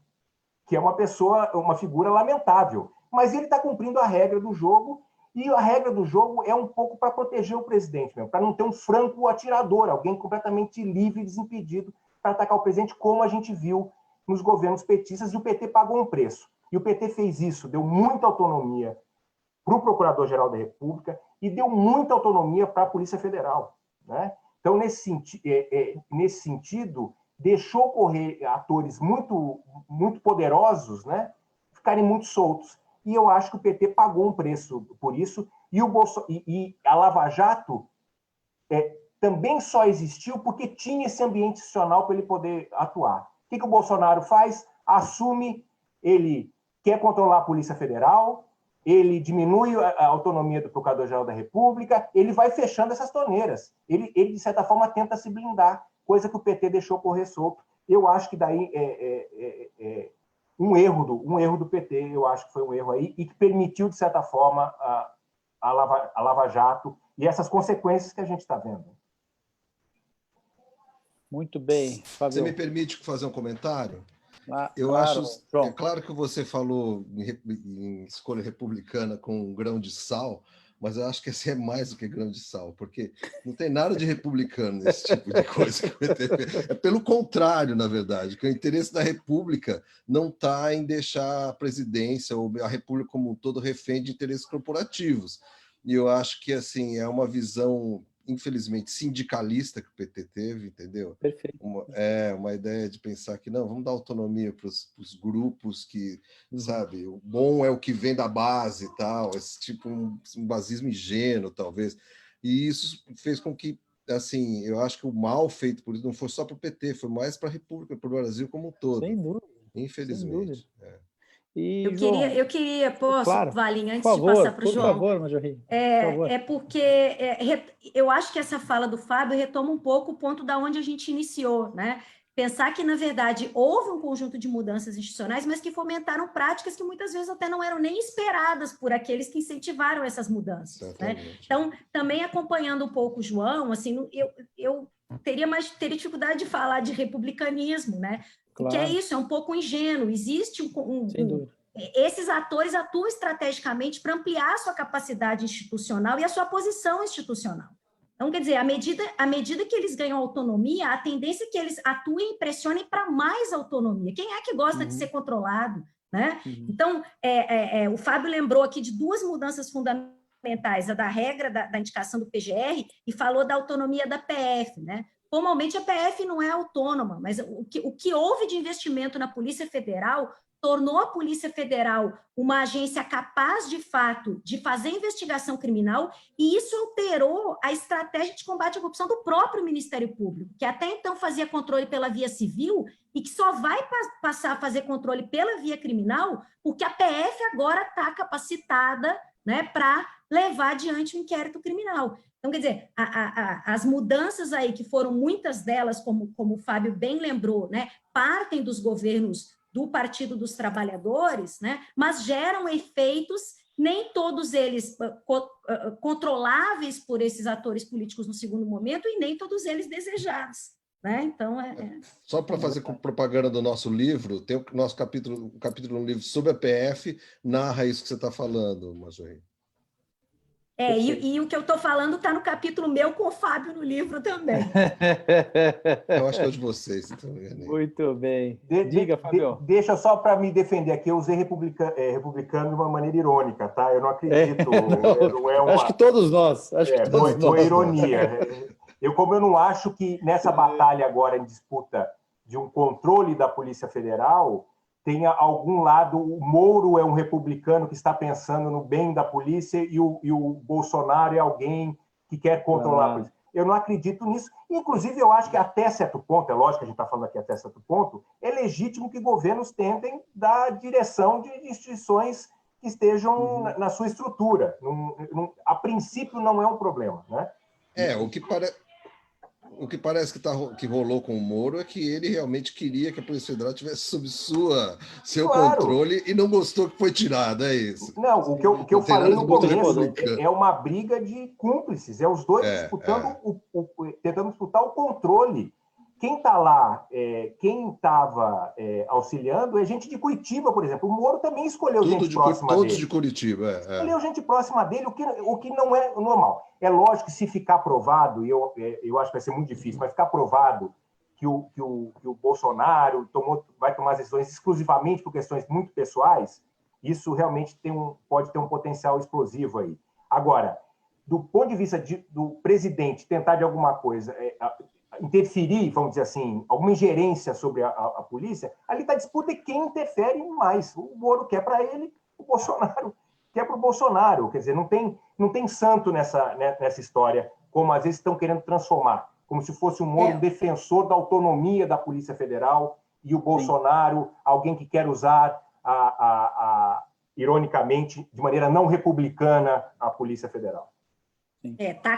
Que é uma figura lamentável. Mas ele está cumprindo a regra do jogo, e a regra do jogo é um pouco para proteger o presidente, para não ter um franco atirador, alguém completamente livre e desimpedido para atacar o presidente, como a gente viu nos governos petistas, e o PT pagou um preço. E o PT fez isso, deu muita autonomia para o Procurador-Geral da República e deu muita autonomia para a Polícia Federal, né? Então, nesse sentido, deixou correr atores muito, muito poderosos, né, ficarem muito soltos. E eu acho que o PT pagou um preço por isso, e a Lava Jato também só existiu porque tinha esse ambiente institucional para ele poder atuar. O que o Bolsonaro faz? Assume, ele quer controlar a Polícia Federal, ele diminui a autonomia do Procurador-Geral da República, ele vai fechando essas torneiras. Ele, de certa forma, tenta se blindar, coisa que o PT deixou correr solto. Eu acho que daí um erro do PT, eu acho que foi um erro aí, e que permitiu, de certa forma, a Lava Jato e essas consequências que a gente está vendo. Muito bem, Fábio. Você me permite fazer um comentário? Eu claro, acho, João. claro que você falou em escolha republicana com um grão de sal, mas eu acho que esse é mais do que grão de sal, porque não tem nada de republicano nesse tipo de coisa que o PT fez. É pelo contrário, na verdade, que o interesse da República não está em deixar a presidência ou a República como um todo refém de interesses corporativos. E eu acho que assim é uma visão, infelizmente, sindicalista que o PT teve, entendeu? Perfeito. Uma ideia de pensar que não, vamos dar autonomia para os grupos que, sabe, o bom é o que vem da base e tal, esse tipo um basismo ingênuo, talvez. E isso fez com que, assim, eu acho que o mal feito por isso não foi só para o PT, foi mais para a República, para o Brasil como um todo. Sem dúvida. Infelizmente. Sem dúvida. E, Eu queria, posso, claro, Valim, antes de passar para o João? Por favor, Majorri. Por favor. Porque eu acho que essa fala do Fábio retoma um pouco o ponto da onde a gente iniciou, né? Pensar que, na verdade, houve um conjunto de mudanças institucionais, mas que fomentaram práticas que muitas vezes até não eram nem esperadas por aqueles que incentivaram essas mudanças. Né? Então, também acompanhando um pouco o João, assim, eu teria dificuldade de falar de republicanismo, né? Porque é isso, é um pouco ingênuo. Existe esses atores atuam estrategicamente para ampliar a sua capacidade institucional e a sua posição institucional. Então, quer dizer, à medida que eles ganham autonomia, a tendência é que eles atuem e pressionem para mais autonomia. Quem é que gosta de ser controlado? Né? Então, o Fábio lembrou aqui de duas mudanças fundamentais, a da regra da indicação do PGR e falou da autonomia da PF, né? Formalmente, a PF não é autônoma, mas o que houve de investimento na Polícia Federal tornou a Polícia Federal uma agência capaz, de fato, de fazer investigação criminal, e isso alterou a estratégia de combate à corrupção do próprio Ministério Público, que até então fazia controle pela via civil e que só vai passar a fazer controle pela via criminal porque a PF agora está capacitada, né, para levar adiante o inquérito criminal. Então, quer dizer, as mudanças aí, que foram muitas delas, como o Fábio bem lembrou, né, partem dos governos do Partido dos Trabalhadores, né, mas geram efeitos, nem todos eles controláveis por esses atores políticos no segundo momento e nem todos eles desejados. Né? Então, Só para fazer propaganda do nosso livro, tem o nosso capítulo no livro sobre a PF, narra isso que você está falando, Majorri. E o que eu estou falando está no capítulo meu com o Fábio no livro também. Eu acho que é de vocês. Então, muito bem. Diga, Fábio. Deixa só para me defender aqui, eu usei republicano de uma maneira irônica, tá? Eu não acredito. Acho que todos nós. Foi ironia. Como eu não acho que nessa batalha agora em disputa de um controle da Polícia Federal tenha algum lado, o Moro é um republicano que está pensando no bem da polícia e o Bolsonaro é alguém que quer controlar a polícia. Eu não acredito nisso. Inclusive, eu acho que até certo ponto, é lógico que a gente está falando aqui até certo ponto, é legítimo que governos tentem dar direção de instituições que estejam na sua estrutura. A princípio, não é um problema. Né? O que parece que rolou com o Moro é que ele realmente queria que a Polícia Federal tivesse sob seu controle e não gostou que foi tirado, é isso. Não, o que eu falei no começo é uma briga de cúmplices, é os dois disputando tentando disputar o controle. Quem está lá, quem estava auxiliando é gente de Curitiba, por exemplo. O Moro também escolheu gente próxima dele. Todos de Curitiba. Escolheu gente próxima dele, o que não é normal. É lógico que se ficar provado, e eu acho que vai ser muito difícil, mas ficar provado que o Bolsonaro vai tomar as decisões exclusivamente por questões muito pessoais, isso realmente pode ter um potencial explosivo aí. Agora, do ponto de vista do presidente tentar de alguma coisa... interferir, vamos dizer assim, alguma ingerência sobre a polícia, ali está a disputa de quem interfere mais. O Moro quer para ele, o Bolsonaro quer para o Bolsonaro. Quer dizer, não tem santo nessa história, como às vezes estão querendo transformar, como se fosse o Moro defensor da autonomia da Polícia Federal e o Bolsonaro alguém que quer usar, ironicamente, de maneira não republicana, a Polícia Federal. Tá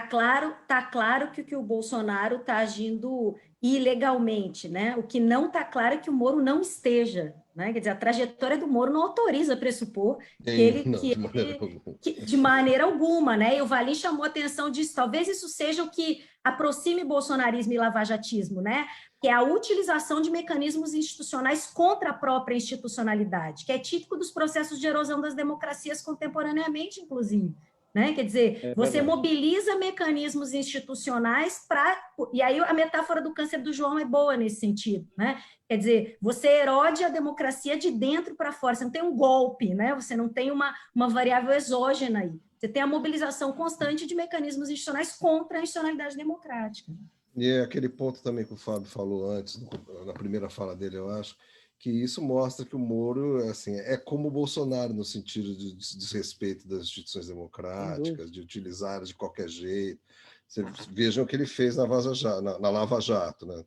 claro que o Bolsonaro está agindo ilegalmente, né? O que não está claro é que o Moro não esteja, né? Quer dizer, a trajetória do Moro não autoriza pressupor de maneira alguma, né? E o Valim chamou a atenção disso. Talvez isso seja o que aproxime bolsonarismo e lavajatismo, né? Que é a utilização de mecanismos institucionais contra a própria institucionalidade, que é típico dos processos de erosão das democracias contemporaneamente, inclusive. né? Quer dizer, você verdade. mobiliza mecanismos institucionais para... E aí a metáfora do câncer do João é boa nesse sentido, né? Quer dizer, você erode a democracia de dentro para fora, você não tem um golpe, né? Você não tem uma variável exógena aí. Você tem a mobilização constante de mecanismos institucionais contra a institucionalidade democrática. E é aquele ponto também que o Fábio falou antes, na primeira fala dele, eu acho, que isso mostra que o Moro assim, é como o Bolsonaro, no sentido de desrespeito das instituições democráticas, de utilizar de qualquer jeito. Vejam o que ele fez na Lava Jato. Né?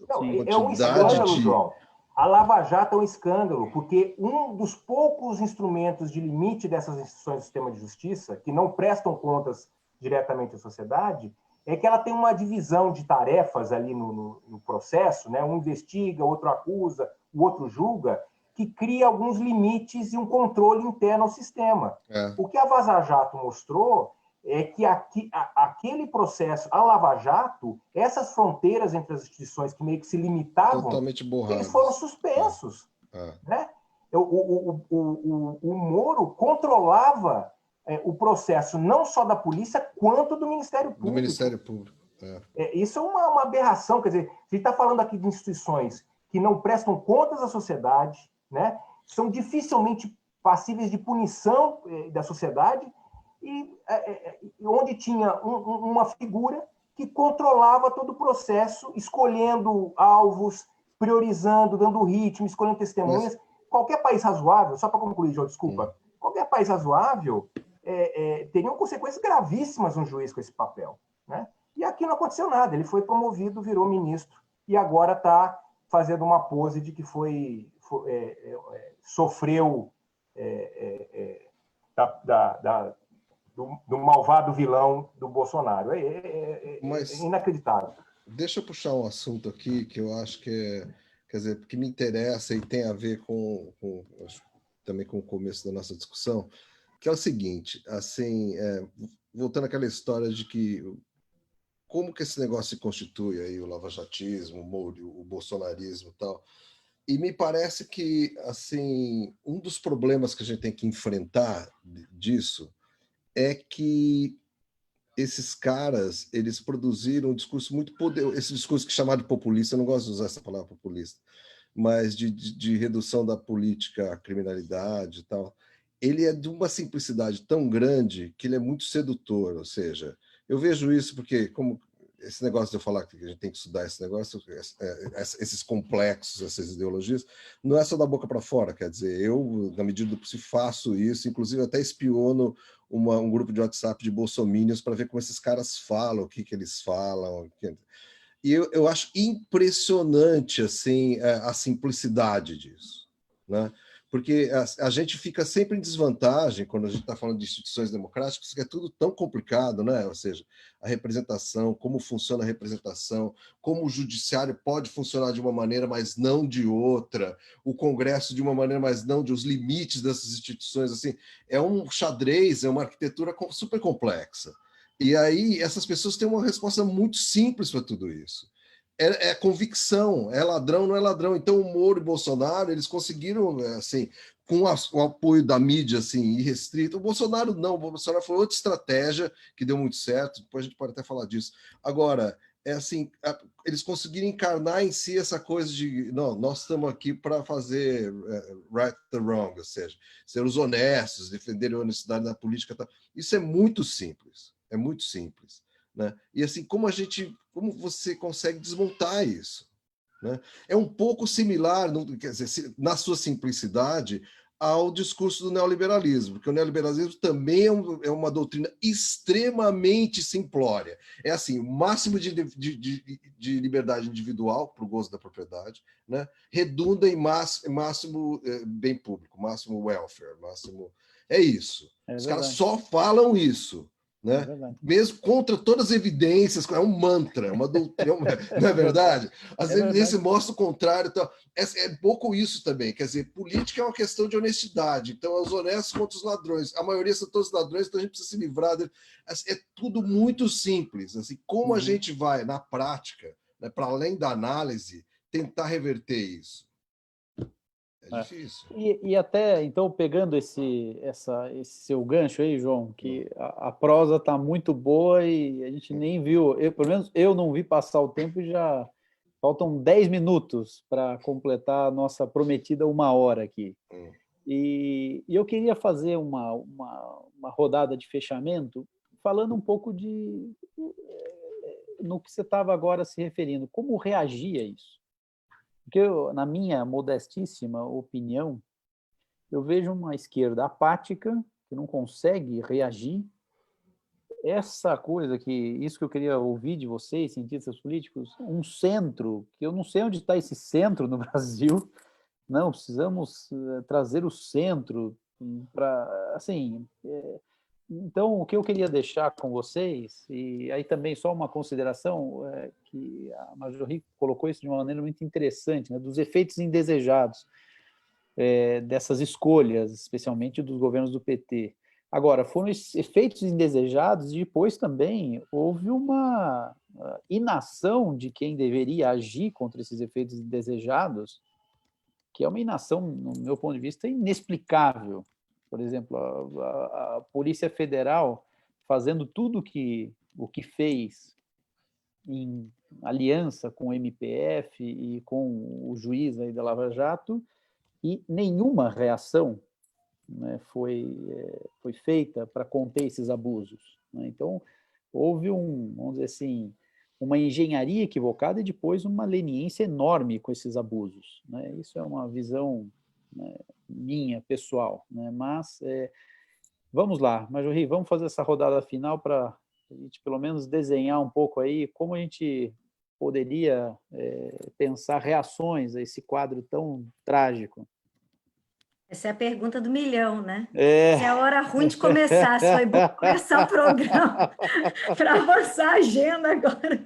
Não, é um Quantidade escândalo, de... João. A Lava Jato é um escândalo, porque um dos poucos instrumentos de limite dessas instituições do sistema de justiça, que não prestam contas diretamente à sociedade, é que ela tem uma divisão de tarefas ali no processo, né? Um investiga, outro acusa, o outro julga, que cria alguns limites e um controle interno ao sistema. O que a Vaza Jato mostrou é que aquele processo, a Lava Jato, essas fronteiras entre as instituições que meio que se limitavam, totalmente borradas. Eles foram suspensos. Né? O Moro controlava o processo não só da polícia, quanto do Ministério Público. Do Ministério Público. Isso é uma aberração. Quer dizer, a gente está falando aqui de instituições que não prestam contas à sociedade, né? São dificilmente passíveis de punição da sociedade, e onde tinha uma figura que controlava todo o processo, escolhendo alvos, priorizando, dando ritmo, escolhendo testemunhas. Qualquer país razoável, só para concluir, João, desculpa, qualquer país razoável teriam consequências gravíssimas um juiz com esse papel. Né? E aqui não aconteceu nada, ele foi promovido, virou ministro, e agora está fazendo uma pose de que sofreu do malvado vilão do Bolsonaro. Mas inacreditável. Deixa eu puxar um assunto aqui que eu acho que quer dizer, que me interessa e tem a ver também com o começo da nossa discussão, que é o seguinte, assim, voltando àquela história de que como que esse negócio se constitui aí, o lavajatismo, o bolsonarismo e tal. E me parece que, assim, um dos problemas que a gente tem que enfrentar disso é que esses caras, eles produziram um discurso muito poderoso, esse discurso que é chamado de populista, eu não gosto de usar essa palavra populista, mas de redução da política à criminalidade e tal, ele é de uma simplicidade tão grande que ele é muito sedutor, ou seja, eu vejo isso porque, como esse negócio de eu falar que a gente tem que estudar esse negócio, esses complexos, essas ideologias, não é só da boca para fora, quer dizer, eu, na medida do possível, faço isso, inclusive até espiono um grupo de WhatsApp de bolsominions para ver como esses caras falam, o que eles falam. E eu acho impressionante assim, a simplicidade disso. Né? Porque a gente fica sempre em desvantagem quando a gente está falando de instituições democráticas, porque é tudo tão complicado, né? Ou seja, a representação, como funciona a representação, como o judiciário pode funcionar de uma maneira, mas não de outra, o Congresso de uma maneira, mas não de os limites dessas instituições, assim, é um xadrez, é uma arquitetura super complexa. E aí essas pessoas têm uma resposta muito simples para tudo isso. É convicção, é ladrão, não é ladrão. Então o Moro e o Bolsonaro, eles conseguiram, assim, com o apoio da mídia assim, irrestrito. O Bolsonaro não, o Bolsonaro foi outra estratégia que deu muito certo, depois a gente pode até falar disso. Agora, assim, eles conseguiram encarnar em si essa coisa de, não, nós estamos aqui para fazer right the wrong, ou seja, ser os honestos, defender a honestidade na política. Tá. Isso é muito simples, é muito simples. Né? E assim, como você consegue desmontar isso? Né? É um pouco similar, quer dizer, na sua simplicidade, ao discurso do neoliberalismo, porque o neoliberalismo também é uma doutrina extremamente simplória. É assim, o máximo de liberdade individual para o gozo da propriedade, né? Redunda em máximo bem público, máximo welfare, máximo... É isso. Os caras só falam isso. Né? Mesmo contra todas as evidências, é um mantra, é uma doutrina, não é verdade? As evidências mostram o contrário. Então, é pouco isso também, quer dizer, política é uma questão de honestidade, então é os honestos contra os ladrões, a maioria são todos ladrões, então a gente precisa se livrar deles. É tudo muito simples, assim, como a gente vai, na prática, né, para além da análise, tentar reverter isso? É difícil. E até, então, pegando esse seu gancho aí, João, que a prosa está muito boa e a gente nem viu, pelo menos eu não vi passar o tempo e já faltam 10 minutos para completar a nossa prometida 1 hora aqui. E eu queria fazer uma rodada de fechamento falando um pouco no que você estava agora se referindo, como reagir a isso. Porque na minha modestíssima opinião, eu vejo uma esquerda apática, que não consegue reagir. Essa coisa isso que eu queria ouvir de vocês, cientistas políticos, um centro, que eu não sei onde está esse centro no Brasil. Não, precisamos trazer o centro para, assim... Então, o que eu queria deixar com vocês, e aí também só uma consideração, que a Marjorie colocou isso de uma maneira muito interessante, né, dos efeitos indesejados dessas escolhas, especialmente dos governos do PT. Agora, foram efeitos indesejados e depois também houve uma inação de quem deveria agir contra esses efeitos indesejados, que é uma inação, no meu ponto de vista, inexplicável. Por exemplo, a Polícia Federal fazendo tudo o que fez em aliança com o MPF e com o juiz aí da Lava Jato, e nenhuma reação, né, foi feita para conter esses abusos, né? Então, houve vamos dizer assim, uma engenharia equivocada e depois uma leniência enorme com esses abusos, né? Isso é uma visão, né, minha, pessoal, né? Mas vamos lá, Marjorie, vamos fazer essa rodada final para a gente pelo menos desenhar um pouco aí como a gente poderia pensar reações a esse quadro tão trágico. Essa é a pergunta do milhão, né? Essa é a hora ruim de começar. Se foi bom começar o programa para avançar a agenda agora.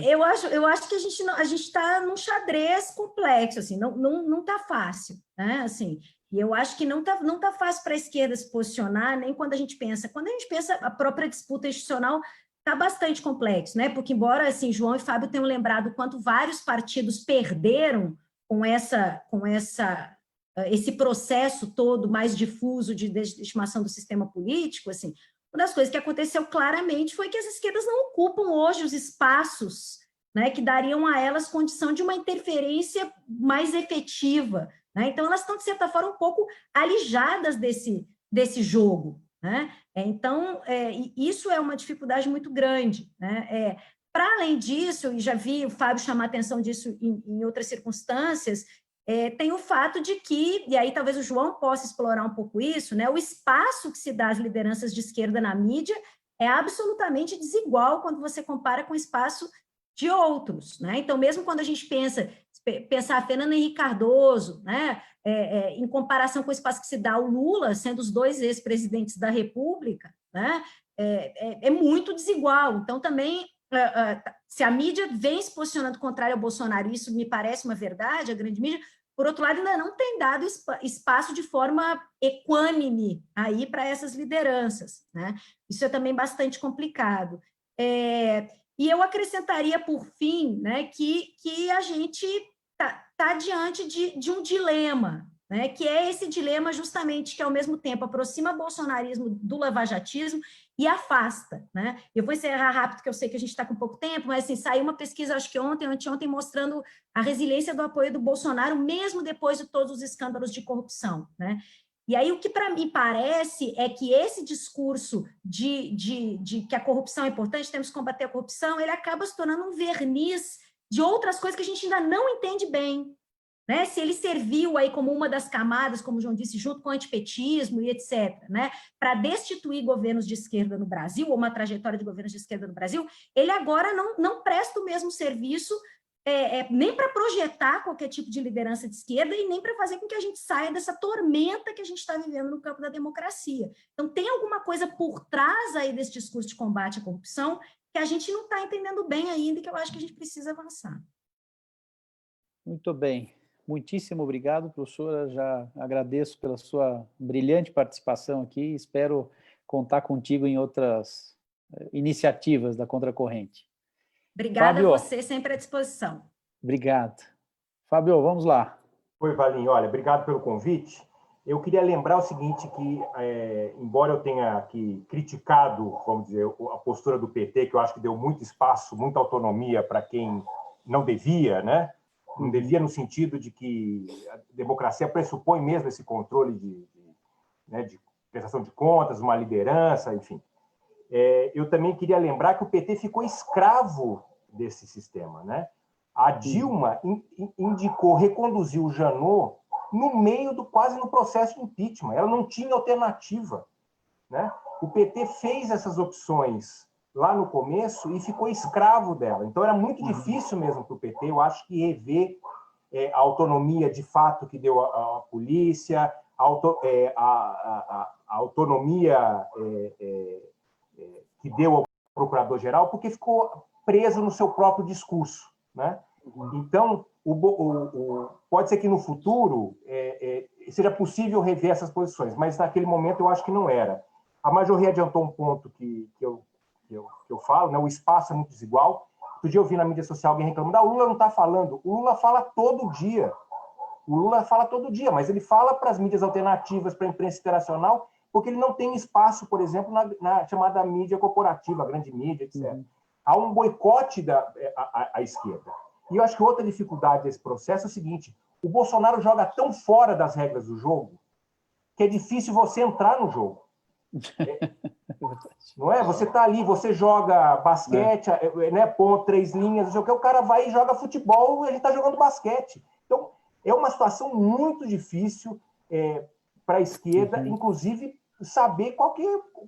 Eu acho que a gente está num xadrez complexo, assim, não está fácil, né? Assim, e eu acho que não tá fácil para a esquerda se posicionar, nem quando a gente pensa. Quando a gente pensa, a própria disputa institucional está bastante complexo, né? Porque, embora assim, João e Fábio tenham lembrado o quanto vários partidos perderam com esse processo todo mais difuso de desestimação do sistema político, assim, uma das coisas que aconteceu claramente foi que as esquerdas não ocupam hoje os espaços, né, que dariam a elas condição de uma interferência mais efetiva, né? Então, elas estão, de certa forma, um pouco alijadas desse jogo, né? Então, isso é uma dificuldade muito grande, né? Para além disso, e já vi o Fábio chamar a atenção disso em outras circunstâncias, tem o fato de que, e aí talvez o João possa explorar um pouco isso, né, o espaço que se dá às lideranças de esquerda na mídia é absolutamente desigual quando você compara com o espaço de outros, né? Então, mesmo quando a gente pensar a Fernanda Henrique Cardoso, né, em comparação com o espaço que se dá ao Lula, sendo os dois ex-presidentes da República, né, é muito desigual. Então, também, se a mídia vem se posicionando contrária ao Bolsonaro, isso me parece uma verdade, a grande mídia, por outro lado, ainda não tem dado espaço de forma equânime aí para essas lideranças, né? Isso é também bastante complicado. E eu acrescentaria, por fim, né, que a gente tá diante de um dilema, né, que é esse dilema justamente que, ao mesmo tempo, aproxima o bolsonarismo do lavajatismo e afasta, né? Eu vou encerrar rápido, porque eu sei que a gente está com pouco tempo, mas assim, saiu uma pesquisa, acho que ontem, anteontem, mostrando a resiliência do apoio do Bolsonaro, mesmo depois de todos os escândalos de corrupção, né? E aí, o que para mim parece é que esse discurso de que a corrupção é importante, temos que combater a corrupção, ele acaba se tornando um verniz de outras coisas que a gente ainda não entende bem, né? Se ele serviu aí como uma das camadas, como o João disse, junto com o antipetismo e etc., né, para destituir governos de esquerda no Brasil, ou uma trajetória de governos de esquerda no Brasil, ele agora não presta o mesmo serviço nem para projetar qualquer tipo de liderança de esquerda e nem para fazer com que a gente saia dessa tormenta que a gente está vivendo no campo da democracia. Então, tem alguma coisa por trás aí desse discurso de combate à corrupção que a gente não está entendendo bem ainda e que eu acho que a gente precisa avançar. Muito bem. Muitíssimo obrigado, professora. Já agradeço pela sua brilhante participação aqui. Espero contar contigo em outras iniciativas da Contracorrente. Obrigada Fábio, a você, sempre à disposição. Obrigado. Fábio, vamos lá. Oi, Valim, olha, obrigado pelo convite. Eu queria lembrar o seguinte, que embora eu tenha aqui criticado, vamos dizer, a postura do PT, que eu acho que deu muito espaço, muita autonomia para quem não devia, né? Não devia no sentido de que a democracia pressupõe mesmo esse controle de prestação de contas, uma liderança, enfim. Eu também queria lembrar que o PT ficou escravo desse sistema, né? A Dilma indicou, reconduziu o Janot no meio quase no processo de impeachment. Ela não tinha alternativa, né? O PT fez essas opções lá no começo e ficou escravo dela. Então, era muito difícil mesmo para o PT, eu acho que rever a autonomia de fato que deu a polícia, a autonomia que deu ao procurador-geral, porque ficou preso no seu próprio discurso, né? Então, pode ser que no futuro seja possível rever essas posições, mas naquele momento eu acho que não era. A Marjorie adiantou um ponto que eu falo, né? O espaço é muito desigual. Outro dia eu vi na mídia social alguém reclamando: o Lula não está falando. O Lula fala todo dia. O Lula fala todo dia, mas ele fala para as mídias alternativas, para a imprensa internacional, porque ele não tem espaço, por exemplo, na chamada mídia corporativa, a grande mídia, etc. Há um boicote à esquerda. E eu acho que outra dificuldade desse processo é o seguinte: o Bolsonaro joga tão fora das regras do jogo que é difícil você entrar no jogo. Não é? Você está ali, você joga basquete, né, ponto, 3 linhas, não sei o que, o cara vai e joga futebol e ele está jogando basquete. Então, é uma situação muito difícil para a esquerda, inclusive, saber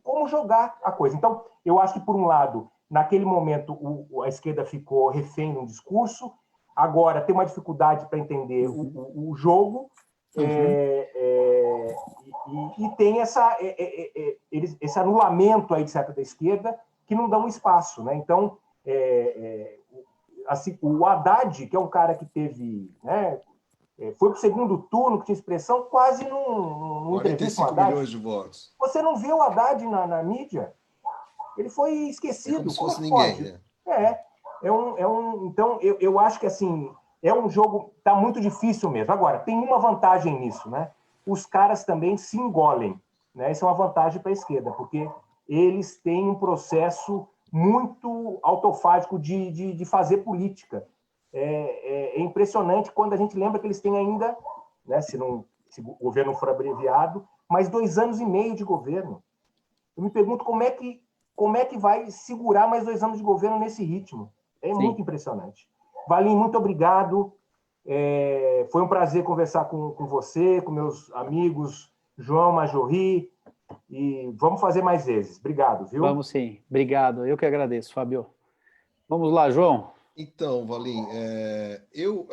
como jogar a coisa. Então, eu acho que, por um lado, naquele momento, a esquerda ficou refém no discurso, agora tem uma dificuldade para entender o jogo, e tem esse anulamento aí, de certa, da esquerda, que não dá um espaço, né? Então, assim, o Haddad, que é um cara que teve, né, foi para o segundo turno, que tinha expressão, quase não entrevista o Haddad. 45 milhões de votos. Você não vê o Haddad na mídia? Ele foi esquecido. Como se fosse ninguém, pode? né? Então, eu acho que assim, é um jogo, está muito difícil mesmo. Agora, tem uma vantagem nisso, né? Os caras também se engolem, né? Isso é uma vantagem para a esquerda, porque eles têm um processo muito autofágico de fazer política. É impressionante quando a gente lembra que eles têm ainda, né, se o governo for abreviado, mais 2 anos e meio de governo. Eu me pergunto como é que vai segurar mais 2 anos de governo nesse ritmo. É muito impressionante. Valim, muito obrigado. Foi um prazer conversar com você, com meus amigos João, Marjorie, e vamos fazer mais vezes. Obrigado, viu? Vamos sim. Obrigado. Eu que agradeço, Fábio. Vamos lá, João. Então, Valim, eu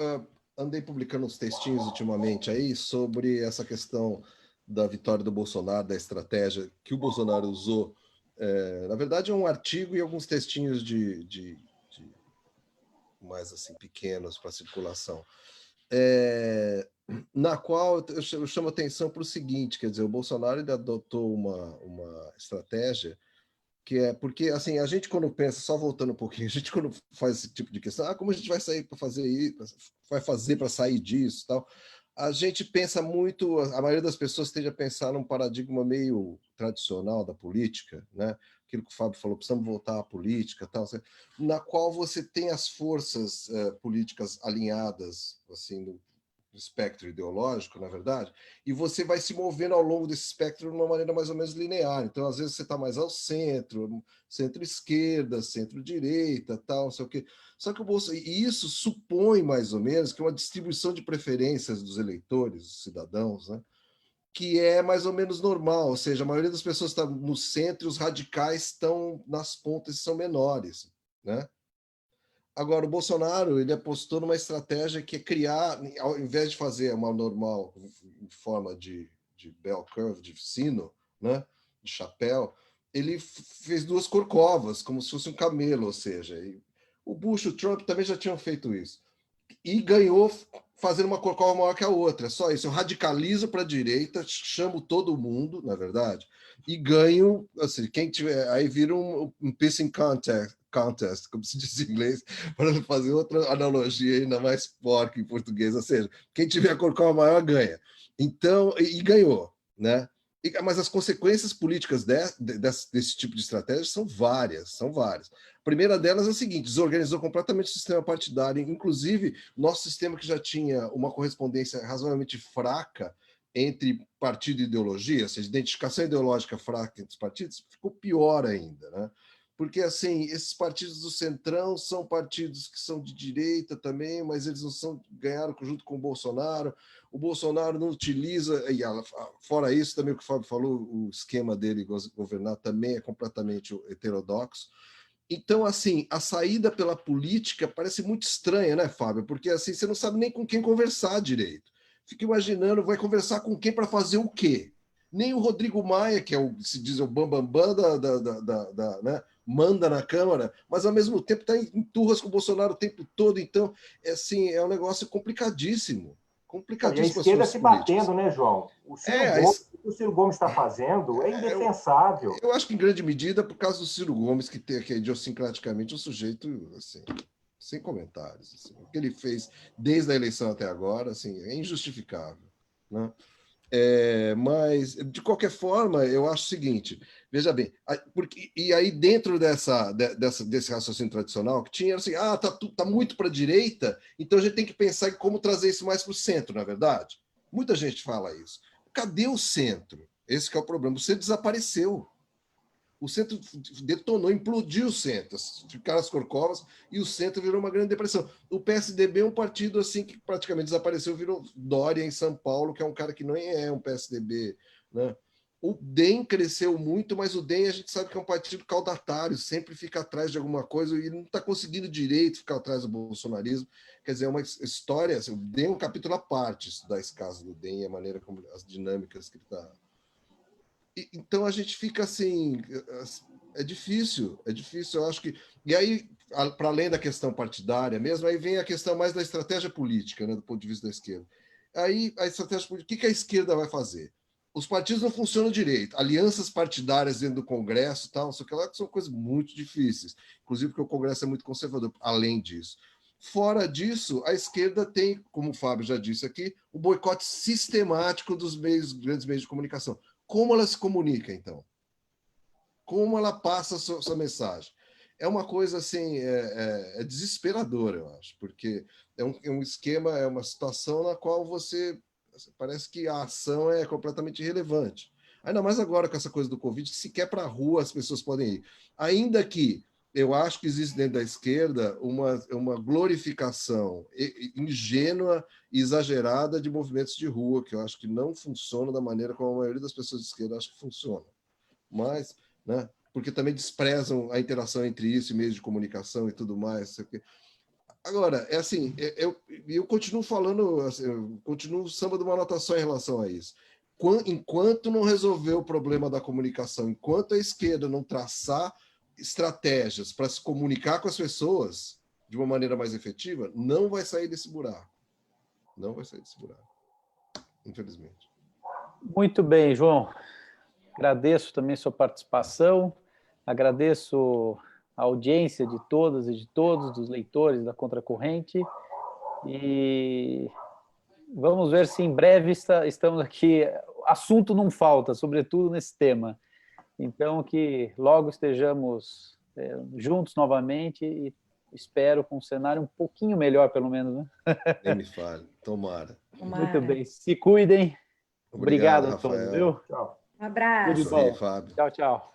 andei publicando uns textinhos ultimamente aí sobre essa questão da vitória do Bolsonaro, da estratégia que o Bolsonaro usou. Na verdade, é um artigo e alguns textinhos de mais assim pequenos para circulação, na qual eu chamo atenção para o seguinte, quer dizer, o Bolsonaro ele adotou uma estratégia que é porque, assim, a gente quando pensa, só voltando um pouquinho, a gente quando faz esse tipo de questão, como a gente vai sair para fazer isso, vai fazer para sair disso, tal, a gente pensa muito, a maioria das pessoas tende a pensar num paradigma meio tradicional da política, né? Aquilo que o Fábio falou, precisamos voltar à política, tal, na qual você tem as forças políticas alinhadas, assim, no espectro ideológico, na verdade, e você vai se movendo ao longo desse espectro de uma maneira mais ou menos linear. Então, às vezes, você está mais ao centro, centro-esquerda, centro-direita, tal, não sei o quê. Só que e isso supõe, mais ou menos, que uma distribuição de preferências dos eleitores, dos cidadãos, né, que é mais ou menos normal, ou seja, a maioria das pessoas está no centro e os radicais estão nas pontas e são menores, né? Agora, o Bolsonaro ele apostou numa estratégia que é criar, ao invés de fazer uma normal em forma de bell curve, de sino, né, de chapéu, ele fez 2 corcovas, como se fosse um camelo, ou seja, o Bush e o Trump também já tinham feito isso. E ganhou fazendo uma corcova maior que a outra. Só isso, eu radicalizo para a direita, chamo todo mundo, na verdade, e ganho, assim, quem tiver, aí vira um pissing contest, como se diz em inglês, para não fazer outra analogia ainda mais porca em português, ou seja, quem tiver a Corcova maior ganha. Então, e ganhou, né? Mas as consequências políticas desse tipo de estratégia são várias, são várias. A primeira delas é a seguinte: desorganizou completamente o sistema partidário, inclusive nosso sistema que já tinha uma correspondência razoavelmente fraca entre partido e ideologia, ou seja, identificação ideológica fraca entre os partidos, ficou pior ainda, né? Porque, assim, esses partidos do Centrão são partidos que são de direita também, mas eles não são, ganharam junto com o Bolsonaro não utiliza, e fora isso, também o que o Fábio falou, o esquema dele governar também é completamente heterodoxo. Então, assim, a saída pela política parece muito estranha, né, Fábio? Porque, assim, você não sabe nem com quem conversar direito. Fica imaginando, vai conversar com quem para fazer o quê? Nem o Rodrigo Maia, que é se diz o bambambam né, manda na Câmara, mas ao mesmo tempo está em turras com o Bolsonaro o tempo todo. Então, assim, é um negócio complicadíssimo. E a esquerda se batendo, né, João? O que o Ciro Gomes está fazendo é indefensável. Eu acho que, em grande medida, por causa do Ciro Gomes, que é idiosincraticamente um sujeito, assim, sem comentários. Assim. O que ele fez desde a eleição até agora, assim, é injustificável, né? Mas, de qualquer forma, eu acho o seguinte, veja bem, e aí dentro desse raciocínio tradicional, que tinha assim, tá muito para a direita, então a gente tem que pensar em como trazer isso mais para o centro, na verdade. Muita gente fala isso. Cadê o centro? Esse que é o problema. O centro desapareceu. O centro detonou, implodiu o centro, ficaram as corcovas e o centro virou uma grande depressão. O PSDB é um partido assim que praticamente desapareceu, virou Dória em São Paulo, que é um cara que não é um PSDB, né? O DEM cresceu muito, mas o DEM a gente sabe que é um partido caudatário, sempre fica atrás de alguma coisa e não está conseguindo direito ficar atrás do bolsonarismo. Quer dizer, é uma história, assim, o DEM é um capítulo à parte, estudar esse caso do DEM e a maneira como as dinâmicas que ele está. Então a gente fica assim, é difícil, eu acho que. E aí, para além da questão partidária mesmo, aí vem a questão mais da estratégia política, né, do ponto de vista da esquerda. Aí a estratégia política, o que a esquerda vai fazer? Os partidos não funcionam direito, alianças partidárias dentro do Congresso, tal, só que lá são coisas muito difíceis, inclusive porque o Congresso é muito conservador, além disso. Fora disso, a esquerda tem, como o Fábio já disse aqui, o boicote sistemático dos grandes meios de comunicação. Como ela se comunica, então? Como ela passa a sua mensagem? É uma coisa assim, é desesperadora, eu acho, porque é um esquema, é uma situação na qual parece que a ação é completamente irrelevante. Ainda mais agora com essa coisa do Covid, que sequer para a rua as pessoas podem ir. Ainda que eu acho que existe dentro da esquerda uma glorificação ingênua e exagerada de movimentos de rua, que eu acho que não funcionam da maneira como a maioria das pessoas de esquerda acha que funciona. Mas, né, porque também desprezam a interação entre isso e meios de comunicação e tudo mais. Agora, é assim, eu continuo falando, assim, eu continuo samba de uma anotação em relação a isso. Enquanto não resolver o problema da comunicação, enquanto a esquerda não traçar estratégias para se comunicar com as pessoas de uma maneira mais efetiva, não vai sair desse buraco. Não vai sair desse buraco, infelizmente. Muito bem, João. Agradeço também sua participação, agradeço a audiência de todas e de todos, dos leitores da Contracorrente, e vamos ver se em breve estamos aqui. Assunto não falta, sobretudo nesse tema. Então, que logo estejamos juntos novamente e espero com um cenário um pouquinho melhor, pelo menos, né? Nem me fale, tomara. Muito bem, se cuidem. Obrigado a todos, Rafael. viu? Tchau. Um abraço. Tudo de bom. Fábio. Tchau, tchau.